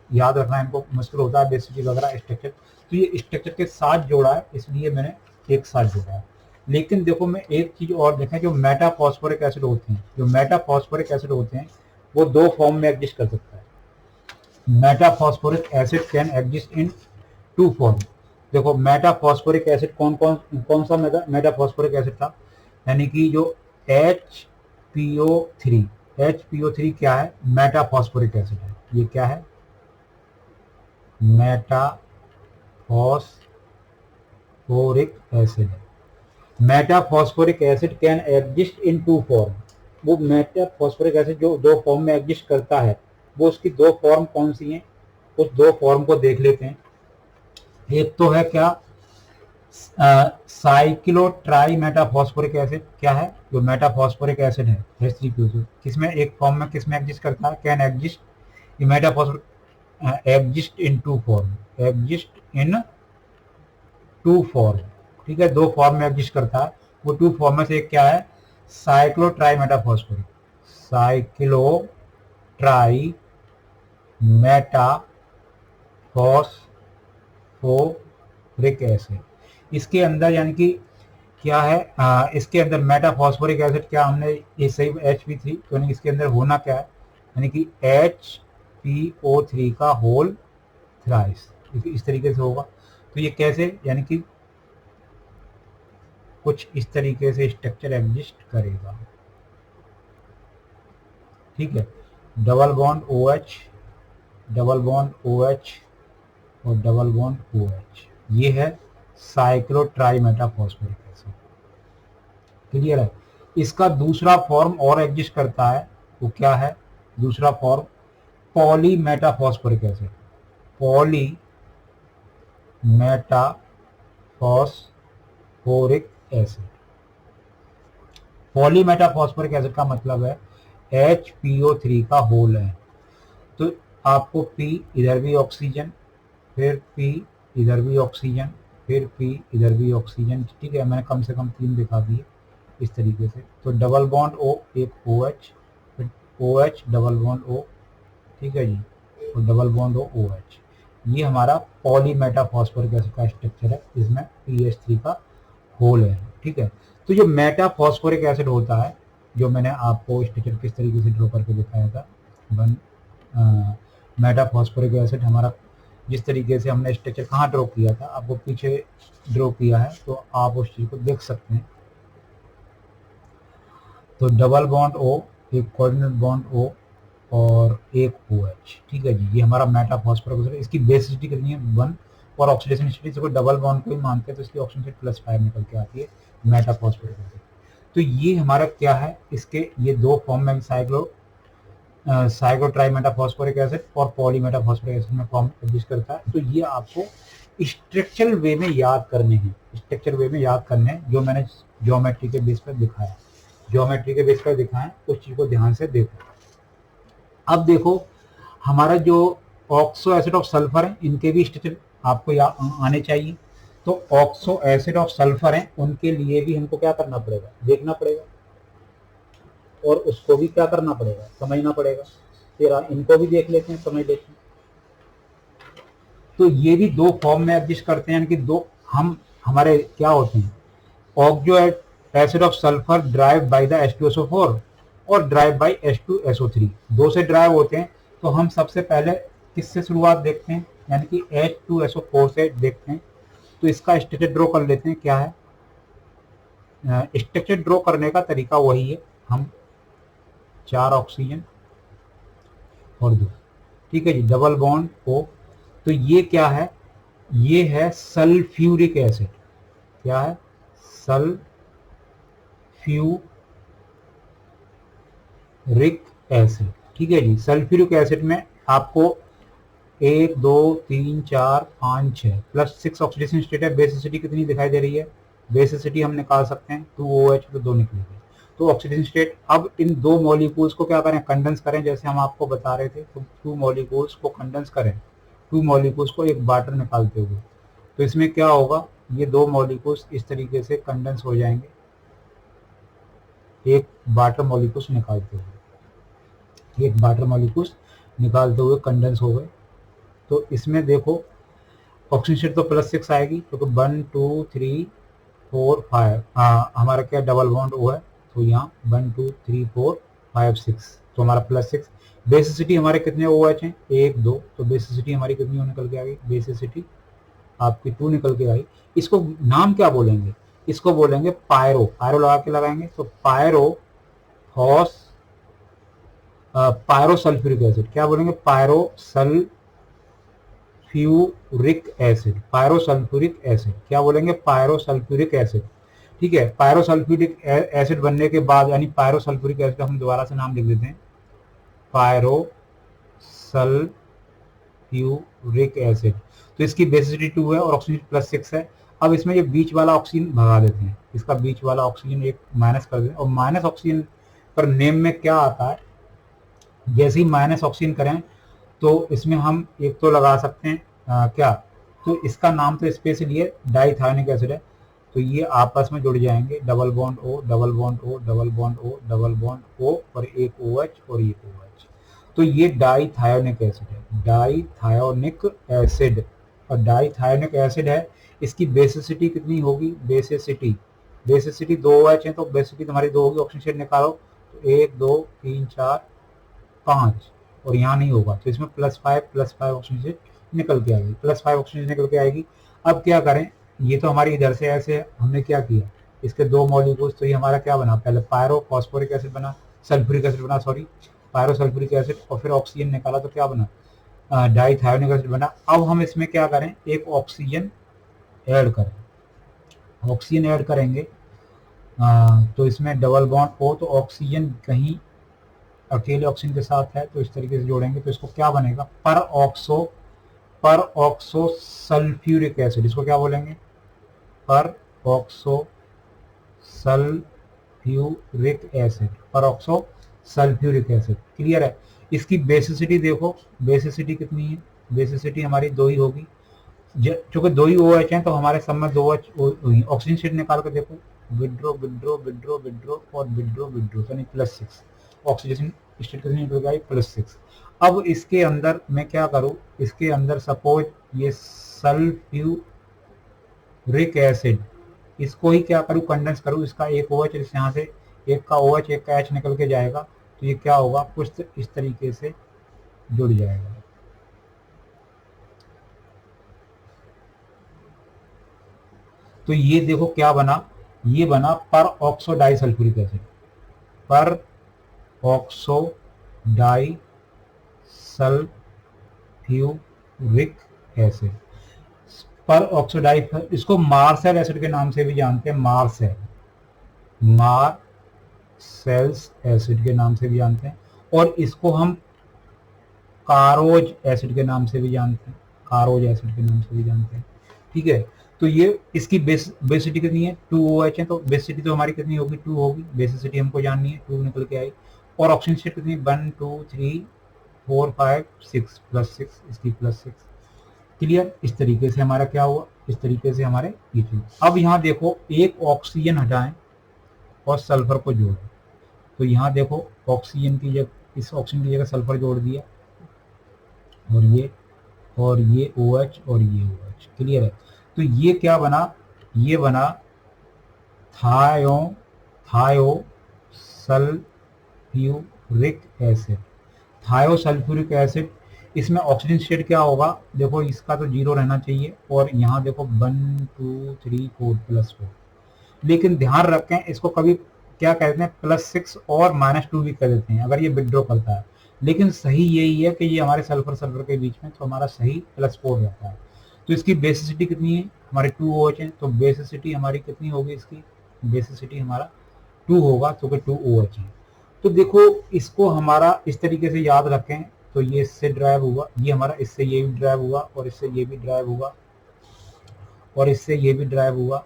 याद रखना इनको मुश्किल होता है, बेसिसिटी वगैरह स्ट्रक्चर। तो ये स्ट्रक्चर के साथ जोड़ा है, इसलिए मैंने एक साथ जोड़ा है। लेकिन देखो मैं एक चीज और देखें, जो मेटा फॉस्फोरिक एसिड होते हैं, जो मेटा फॉस्फोरिक एसिड होते हैं वो 2 फॉर्म में एग्जिस्ट कर सकता है। Meta phosphoric acid can exist in 2 form. देखो मेटा फॉस्फोरिक एसिड कौन सा मेटा फॉस्फोरिक एसिड था, यानी कि जो HPO3 क्या है, मेटा फॉस्फोरिक एसिड है। ये क्या है, मेटा फॉस्फोरिक एसिड है। Meta phosphoric acid can exist in 2 form. वो मेटा फॉस्फोरिक एसिड जो 2 फॉर्म में एग्जिस्ट करता है, वो उसकी 2 फॉर्म कौन सी हैं, उस 2 फॉर्म को देख लेते हैं। एक तो है क्या, साइक्लोट्राई मेटाफॉस्फोरिक एसिड क्या है? जो मेटाफॉस्फोरिक एसिड है H3PO2 किसमें एक फॉर्म में किसमें एग्जिस्ट करता है? कैन एग्जिस्ट ये metaphosphoric exist in two form, exist in two form, ठीक है, दो फॉर्म में एग्जिस्ट करता है। वो टू फॉर्म में से एक क्या है? साइक्लोट्राई मेटाफॉस्फोरिक, साइक्लोट्राई मेटाफॉस्फोरिक एसिड। इसके अंदर यानी कि क्या है, इसके अंदर मेटाफॉस्फोरिक एसिड क्या हमने ये सही Hp3 तो यानी इसके अंदर होना क्या है, यानी कि HPO3 का होल थ्राइस, इस तरीके से होगा। तो ये कैसे, यानी कि कुछ इस तरीके से स्ट्रक्चर एग्जिस्ट करेगा, ठीक है। Double bond OH, double bond OH और डबल बॉन्ड OH, ये है साइक्लोट्राई मेटाफॉस्फोरिक एसिड, क्लियर है। इसका दूसरा फॉर्म और एग्जिस्ट करता है, वो क्या है? दूसरा form poly metaphosphoric acid, poly metaphosphoric acid. Poly metaphosphoric acid का मतलब है HPO3 का होल है। तो आपको P इधर भी ऑक्सीजन, फिर P इधर भी ऑक्सीजन, फिर P इधर भी ऑक्सीजन, ठीक है। मैंने कम से कम 3 दिखा दिए इस तरीके से। तो डबल बॉन्ड O, एक OH, फिर OH डबल बॉन्ड O, ठीक है जी, और डबल बॉन्ड O OH। ये हमारा पॉली मेटाफॉस्फोरिक एसिड का स्ट्रक्चर है, इसमें PH3 का होल है, ठीक है। तो जो मेटाफॉस्फोरिक एसिड होता है, जो मैंने आपको स्ट्रक्चर किस तरीके से ड्रॉ करके दिखाया था, मेटाफॉस्फोरिक एसिड हमारा जिस तरीके से हमने स्ट्रक्चर कहाँ ड्रॉ किया था, आपको पीछे ड्रॉ किया है, तो आप उस चीज को देख सकते हैं। तो डबल बॉन्ड O, एक कोऑर्डिनेट बॉन्ड O और एक OH, ठीक है जी, ये हमारा मेटाफॉस्फोरिक एसिड। इसकी बेसिसिटी कितनी है? 1, और ऑक्सीडेशन स्टेट से कोई डबल बॉन्ड को ही मानते हैं तो इसकी ऑक्सीजन स्टेट +5 निकल के आती है मेटाफॉस्फोरिक एसिड। तो ये हमारा क्या है, इसके ये दो फॉर्म में साइक्लोट्राई मेटाफॉस्फोरिक एसिड और पॉली मेटाफॉस्फोरिक एसिड में फॉर्म एग्जिस्ट करता है। तो ये आपको स्ट्रक्चरल वे में याद करने हैं, स्ट्रक्चर वे में याद करने हैं, जो मैंने ज्योमेट्री के बेस पर दिखाया, ज्योमेट्री के बेस पर दिखाया, उस चीज को ध्यान से देखो। अब देखो हमारा जो ऑक्सो एसिड ऑफ सल्फर है, इनके भी स्ट्रक्चर आपको आने चाहिए। तो ऑक्सो एसिड ऑफ सल्फर है, उनके लिए भी हमको क्या करना पड़ेगा? देखना पड़ेगा, और उसको भी क्या करना पड़ेगा? समझना पड़ेगा। फिर इनको भी देख लेते हैं, समझ लेते हैं। तो ये भी दो फॉर्म में एग्जिस्ट करते हैं, यानी कि दो हमारे क्या होते हैं, oxo acid of sulphur drive by the H2SO4 और ड्राइव बाय H2SO3, दो से ड्राइव होते हैं। तो हम सबसे पहले किससे शुरुआत देखते हैं, यानी कि H2SO4 से देखते हैं। तो इसका स्ट्रक्चर ड्रॉ कर लेते हैं। क्या है स्ट्रक्चर ड्रॉ करने का तरीका? वही है, हम 4 ऑक्सीजन और 2, ठीक है जी, डबल बॉन्ड O। तो ये क्या है? ये है सल्फ्यूरिक एसिड। क्या है? सल्फ्यूरिक एसिड, ठीक है जी। सल्फ्यूरिक एसिड में आपको 1 2 3 4 5 6 +6 ऑक्सीडेशन स्टेट है। बेसिसिटी कितनी दिखाई दे रही है? बेसिसिटी हम निकाल सकते हैं, 2OH तो 2 निकलेगी। तो ऑक्सीडेशन स्टेट, अब इन दो मॉलिक्यूल्स को क्या करें? कंडेंस करें, जैसे हम आपको बता रहे थे। तो 2 मॉलिक्यूल्स को कंडेंस करें, 2 मॉलिक्यूल्स को एक वाटर निकालते हुए। तो इसमें क्या होगा? ये 2 मॉलिक्यूल्स इस तरीके से कंडेंस हो जाएंगे, एक वाटर मॉलिक्यूल्स निकालते हुए, एक वाटर मॉलिक्यूल्स निकालते हुए कंडेंस हो गए। तो इसमें देखो ऑक्सीजन स्टेट तो +6 आएगी, क्योंकि 1 2 3 4 5 हमारा क्या डबल बॉन्ड O है। तो यहाँ 1 2 3 4 5 6, तो हमारा +6। बेसिसिटी हमारे कितने OH हैं? 1 2, तो बेसिसिटी हमारी कितनी निकल के आ गई? बेसिसिटी आपकी 2 निकल के आई। इसको नाम क्या बोलेंगे? इसको बोलेंगे पायरो। पायरो लगा के लगाएंगे, तो पायरोसल्फ्यूरिक एसिड। क्या बोलेंगे? Pyrosulphuric acid, pyrosulphuric acid. क्या बोलेंगे? पायरोसल्फ्यूरिक एसिड, ठीक है। पायरोसल्फ्यूरिक एसिड बनने के बाद, यानी पायरोसल्फ्यूरिक एसिड, हम दोबारा से नाम लिख देते हैं, पायरोसल्फ्यूरिक एसिड। तो इसकी बेसिसिटी 2 है और ऑक्सीजन +6 है। अब इसमें ये बीच वाला ऑक्सीजन भगा देते हैं, इसका बीच वाला ऑक्सीजन एक माइनस कर देते हैं, और माइनस ऑक्सीजन पर नेम में क्या आता है, जैसे ही माइनस ऑक्सीजन करें तो इसमें हम एक तो लगा सकते हैं क्या, तो इसका नाम तो स्पेशली है डाइथायोनिक एसिड है, तो ये आपस में जुड़ जाएंगे, double bond O double bond O double bond O double bond O और एक OH और ये OH, तो ये डाइथायोनिक एसिड है, डाइथायोनिक एसिड। और डाइथायोनिक एसिड है, इसकी बेसिसिटी कितनी होगी, बेसिसिटी बेसिसिटी 2 OH है तो बेसिसिटी तुम्हारी 2 होगी, ऑक्सीजन शेड निकालो तो 1 2 3 4 5, और यहाँ नहीं होगा तो इसमें +5 ऑक्सीजन निकल के आएगी, +5 ऑक्सीजन निकल के आएगी। अब क्या करें, ये तो हमारी इधर से ऐसे है, हमने क्या किया, इसके 2 मॉलिक्यूल्स, तो ये हमारा क्या बना, पहले पायरो फॉस्फोरिक एसिड बना, सल्फ्यूरिक एसिड बना, सॉरी पायरो सल्फ्यूरिक एसिड, और फिर ऑक्सीजन निकाला तो क्या बना, डाइथायोनिक एसिड बना। अब हम इसमें क्या करें, एक ऑक्सीजन ऐड करें, ऑक्सीजन ऐड करेंगे तो इसमें डबल बॉन्ड हो, तो ऑक्सीजन कहीं अकेले ऑक्सीजन के साथ है तो इस तरीके से जोड़ेंगे तो इसको क्या बनेगा, पर ऑक्सो सल्फ्यूरिक एसिड, इसको क्या बोलेंगे, पर ऑक्सो सल्फ्यूरिक एसिड, पर ऑक्सो सल्फ्यूरिक एसिड। क्लियर है। इसकी बेसिसिटी देखो, बेसिसिटी कितनी है, बेसिसिटी हमारी 2 ही होगी, चूंकि 2 ही OH हैं तो हमारे सब में 2 ऑक्सीजन शेड निकाल कर देखो, विड्रो विड्रो विड्रो विड्रो और विड्रो विड्रो यानी +6, ऑक्सीजन स्टेट कितनी निकल गई, +6। अब इसके अंदर मैं क्या करूं, इसके अंदर सपोज ये सल्फ्यूरिक एसिड, इसको ही क्या करूं, कंडेंस करूं, इसका एक OH यहाँ से एक का OH एक का H निकल के जाएगा, तो ये क्या होगा, कुछ इस तरीके से जुड़ जाएगा। तो ये देखो क्या बना, ये बना पर ऑक्सो डाई सल्फ्यूरिक एसिड, पर ऑक्सो डाई सल्फ्यूरिक एसिड, पर ऑक्सीडाइज, इसको मार्सेल एसिड के नाम से भी जानते हैं, मार्सेल्स एसिड के नाम से भी जानते हैं, और इसको हम कारोज एसिड के नाम से भी जानते हैं, कारोज एसिड के नाम से भी जानते हैं। ठीक है, तो ये इसकी बेसिसिटी कितनी है, 2 OH है, तो बेसिसिटी तो हमारी कितनी होगी, 2 होगी, बेसिसिटी हमको जाननी है, 2 निकल के आई, और ऑक्सीजन शेड कितनी, 1 2 3 4 5 6 +6, इसकी +6। क्लियर। इस तरीके से हमारा क्या हुआ, इस तरीके से हमारे ये चीज। अब यहाँ देखो एक ऑक्सीजन हटाएं और सल्फर को जोड़, तो यहाँ देखो ऑक्सीजन की जगह, इस ऑक्सीजन की जगह सल्फर जोड़ दिया, और ये OH और ये OH। क्लियर है। तो ये क्या बना, ये बना थायो सल्फ्यूरिक एसिड, थायो सल्फ्यूरिक एसिड। इसमें ऑक्सीजन स्टेट क्या होगा, देखो इसका तो 0 रहना चाहिए, और यहाँ देखो 1 2 3 4 +4, लेकिन ध्यान रखें इसको कभी क्या कहते हैं, +6 और -2 भी कह देते हैं अगर ये विड्रॉ करता है, लेकिन सही यही है कि ये हमारे सल्फर के बीच में, तो हमारा सही +4 रहता है। तो इसकी बेसिसिटी कितनी है, हमारे 2 OH है, तो बेसिसिटी हमारी कितनी होगी, इसकी बेसिसिटी हमारा 2 होगा, तो 2 OH है। तो देखो इसको हमारा इस तरीके से याद रखें, तो ये इससे ड्राइव हुआ, ये हमारा इससे ये भी ड्राइव हुआ, और इससे ये भी ड्राइव हुआ, और इससे ये भी ड्राइव हुआ,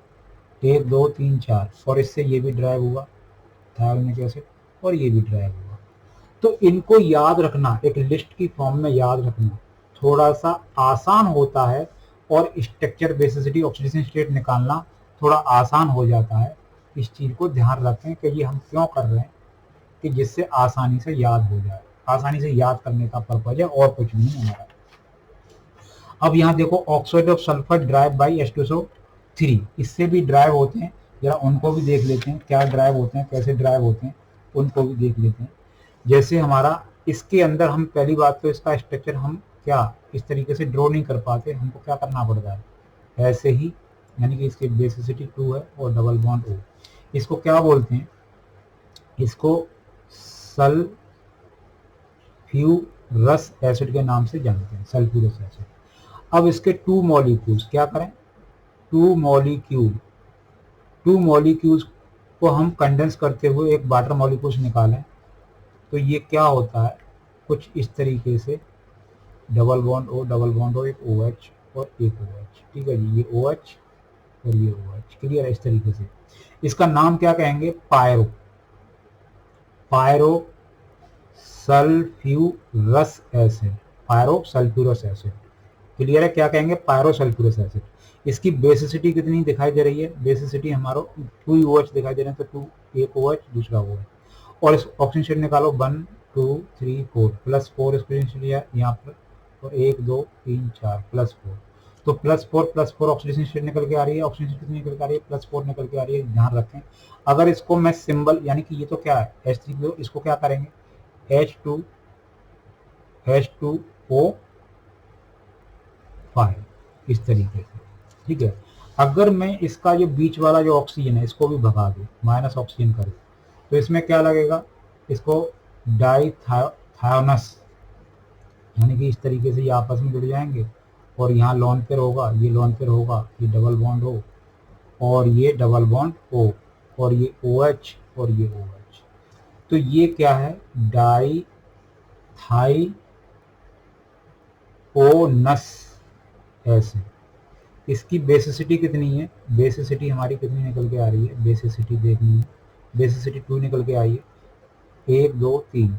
1 2 3 4, और इससे ये भी ड्राइव हुआ थायोनिक एसिड, और ये भी ड्राइव हुआ। तो इनको याद रखना, एक लिस्ट की फॉर्म में याद रखना थोड़ा सा आसान होता है, और स्ट्रक्चर बेसिसिटी ऑक्सीडेशन स्टेट निकालना थोड़ा आसान हो जाता है। इस चीज को ध्यान रखें कि ये हम क्यों कर रहे हैं, कि जिससे आसानी से याद हो जाए, आसानी से याद करने का पर्पज है, और कुछ नहीं हमारा। अब यहाँ देखो oxide of sulphur drive by H2SO3, इससे भी ड्राइव होते हैं, जरा उनको भी देख लेते हैं, क्या ड्राइव होते हैं, कैसे ड्राइव होते हैं, उनको भी देख लेते हैं। जैसे हमारा इसके अंदर, हम पहली बात तो इसका स्ट्रक्चर हम क्या इस तरीके से ड्रॉ नहीं कर पाते, हमको क्या करना पड़ता है, ऐसे ही, यानी कि इसकी बेसिसिटी 2 है और डबल बॉन्ड O, इसको क्या बोलते हैं, इसको सल्फ्यूरस एसिड के नाम से जानते हैं, सल्फ्यूरस एसिड। अब इसके 2 मॉलिक्यूल्स क्या करें, 2 मॉलिक्यूल्स को हम कंडेंस करते हुए एक वाटर मॉलिक्यूल्स निकालें, तो ये क्या होता है, कुछ इस तरीके से, डबल बॉन्ड O, एक OH और एक OH। ठीक है जी, ये OH और ये OH। क्लियर है? इस तरीके से इसका नाम क्या कहेंगे? Pyrosulphurous acid, pyrosulphurous acid. Clear है? क्या कहेंगे? Pyrosulphurous acid. इसकी बेसिसिटी कितनी दिखाई दे रही है? बेसिसिटी हमारा 2 OH दिखाई दे रहे हैं, तो 2 एक OH दूसरा OH। और इस ऑक्सीजन शेड निकालो 1 2 3 4 +4 ऑक्सीजन लिया यहाँ पर, और 1 2 3 4 +4, तो +4 ऑक्सीजन शेड निकल के आ रही है। ऑक्सीजन शेड कितनी निकल के आ रही है? +4 निकल के आ रही है। ध्यान रखें, अगर इसको मैं सिंबल, यानी कि ये तो क्या है H3, इसको क्या करेंगे? H2O5 इस तरीके से। ठीक है, अगर मैं इसका जो बीच वाला जो ऑक्सीजन है इसको भी भगा दूं, माइनस ऑक्सीजन कर दूं, तो इसमें क्या लगेगा? इसको डाइथायोनस, यानी कि इस तरीके से ये आपस में जुड़ जाएंगे, और यहाँ लॉन पेयर होगा, ये लॉन पेयर होगा, ये डबल बॉन्ड हो, और ये डबल बॉन्ड हो, और ये OH और ये OH। तो ये क्या है? डाइथायोनस एसिड। इसकी बेसिसिटी कितनी है? बेसिसिटी हमारी कितनी निकल के आ रही है? बेसिसिटी देखनी है, बेसिसिटी 2 निकल के आई है, 1 2 3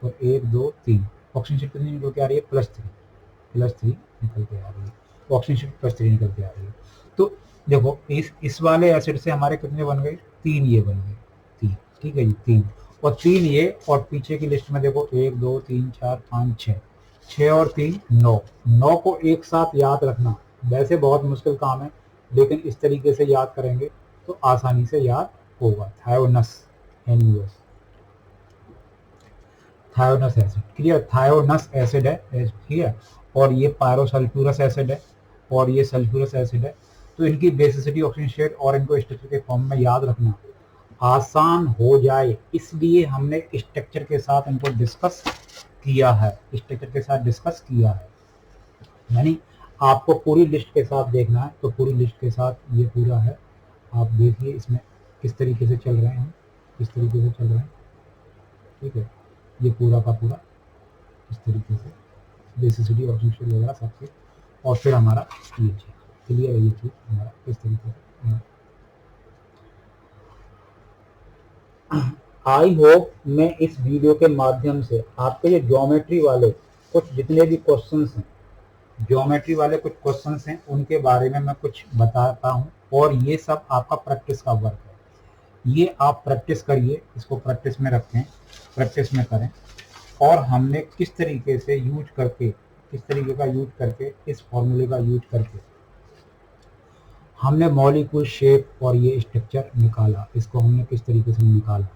और 1 2 3। ऑक्सीजन शेड कितनी निकल के आ रही है? +3 निकल के आ रही है। ऑक्सीजन शेड +3 निकल के आ रही है। तो देखो इस वाले एसिड से हमारे कितने बन गए? 3 ये बन गए, 3। ठीक है जी, 3 और 3 ये, और पीछे की लिस्ट में देखो 1 2 3 4 5 6, 6 और 3 9। 9 को एक साथ याद रखना वैसे बहुत मुश्किल काम है, लेकिन इस तरीके से याद करेंगे तो आसानी से याद होगा। Thionous, NUS, thionous acid. Clear? Thionous acid है, ठीक है, और ये पायरोसल्फ्यूरस एसिड है, और ये सल्फ्यूरस एसिड है। तो इनकी बेसिसिटी, ऑक्सीजन शेड और इनको स्ट्रक्चर के फॉर्म में याद रखना आसान हो जाए, इसलिए हमने स्ट्रक्चर के साथ इनको डिस्कस किया है, स्ट्रक्चर के साथ डिस्कस किया है। यानी आपको पूरी लिस्ट के साथ देखना है, तो पूरी लिस्ट के साथ ये पूरा है। आप देखिए इसमें किस तरीके से चल रहे हैं, किस तरीके से चल रहे हैं। ठीक है, ये पूरा का पूरा इस तरीके से बेसिसिटी, ऑक्सीजन शेड वगैरह सब चीज, और फिर हमारा ये चीज क्लियर है, ये चीज हमारा इस तरीके से। आई होप मैं इस वीडियो के माध्यम से आपके ये ज्योमेट्री वाले कुछ जितने भी क्वेश्चंस हैं, ज्योमेट्री वाले कुछ क्वेश्चंस हैं, उनके बारे में मैं कुछ बताता हूं, और ये सब आपका प्रैक्टिस का वर्क है। ये आप प्रैक्टिस करिए, इसको प्रैक्टिस में रखें, प्रैक्टिस में करें। और हमने किस तरीके से यूज करके, किस तरीके का यूज करके, इस फॉर्मूले का यूज करके हमने मॉलिक्यूल शेप और ये स्ट्रक्चर निकाला, इसको हमने किस तरीके से निकाला।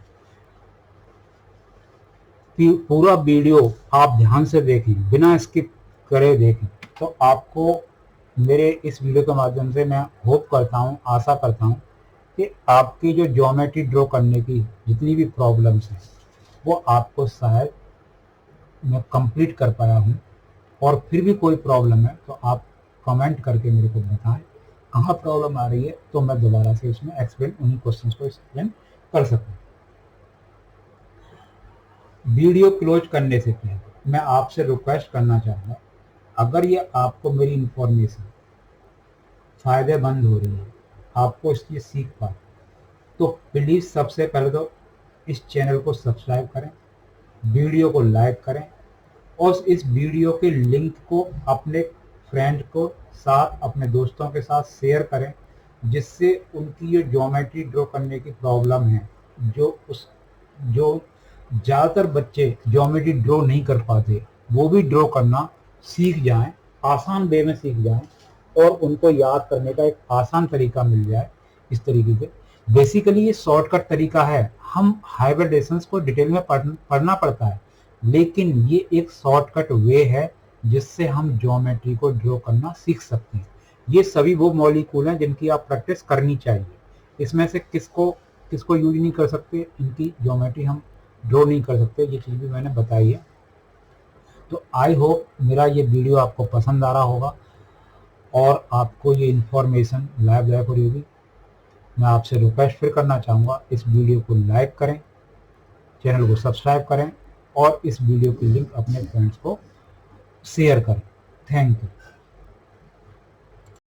पूरा वीडियो आप ध्यान से देखें, बिना स्किप करे देखें, तो आपको मेरे इस वीडियो के माध्यम से मैं होप करता हूँ, आशा करता हूँ कि आपकी जो ज्योमेट्री ड्रॉ करने की जितनी भी प्रॉब्लम्स हैं वो आपको शायद मैं कंप्लीट कर पाया हूँ। और फिर भी कोई प्रॉब्लम है तो आप कमेंट करके मेरे को बताएं कहाँ प्रॉब्लम आ रही है, तो मैं दोबारा से इसमें एक्सप्लेन, उन्हीं क्वेश्चंस को एक्सप्लेन कर सकूँ। वीडियो क्लोज करने से पहले मैं आपसे रिक्वेस्ट करना चाहूँगा, अगर ये आपको मेरी इंफॉर्मेशन फायदेमंद हो रही है, आपको इसकी सीख पाए, तो प्लीज़ सबसे पहले तो इस चैनल को सब्सक्राइब करें, वीडियो को लाइक करें, और इस वीडियो के लिंक को अपने फ्रेंड को साथ, अपने दोस्तों के साथ शेयर करें, जिससे उनकी ये ज्योमेट्री ड्रॉ करने की प्रॉब्लम है, जो ज़्यादातर बच्चे ज्योमेट्री ड्रॉ नहीं कर पाते, वो भी ड्रॉ करना सीख जाएं, आसान वे में सीख जाएं, और उनको याद करने का एक आसान तरीका मिल जाए। इस तरीके से बेसिकली ये शॉर्टकट तरीका है। हम हाइब्रिडेशंस को डिटेल में पढ़ना पड़ता है, लेकिन ये एक शॉर्टकट वे है जिससे हम ज्योमेट्री को ड्रॉ करना सीख सकते हैं। ये सभी वो मॉलिक्यूल हैं जिनकी आप प्रैक्टिस करनी चाहिए। इसमें से किसको यूज नहीं कर सकते, इनकी ज्योमेट्री हम ड्रॉ नहीं कर सकते, ये चीज़ भी मैंने बताई है। तो आई होप मेरा ये वीडियो आपको पसंद आ रहा होगा और आपको ये इन्फॉर्मेशन लाभदायक हो रही होगी। मैं आपसे रिक्वेस्ट फिर करना चाहूँगा, इस वीडियो को लाइक करें, चैनल को सब्सक्राइब करें, और इस वीडियो की लिंक अपने फ्रेंड्स को शेयर करें। Thank you.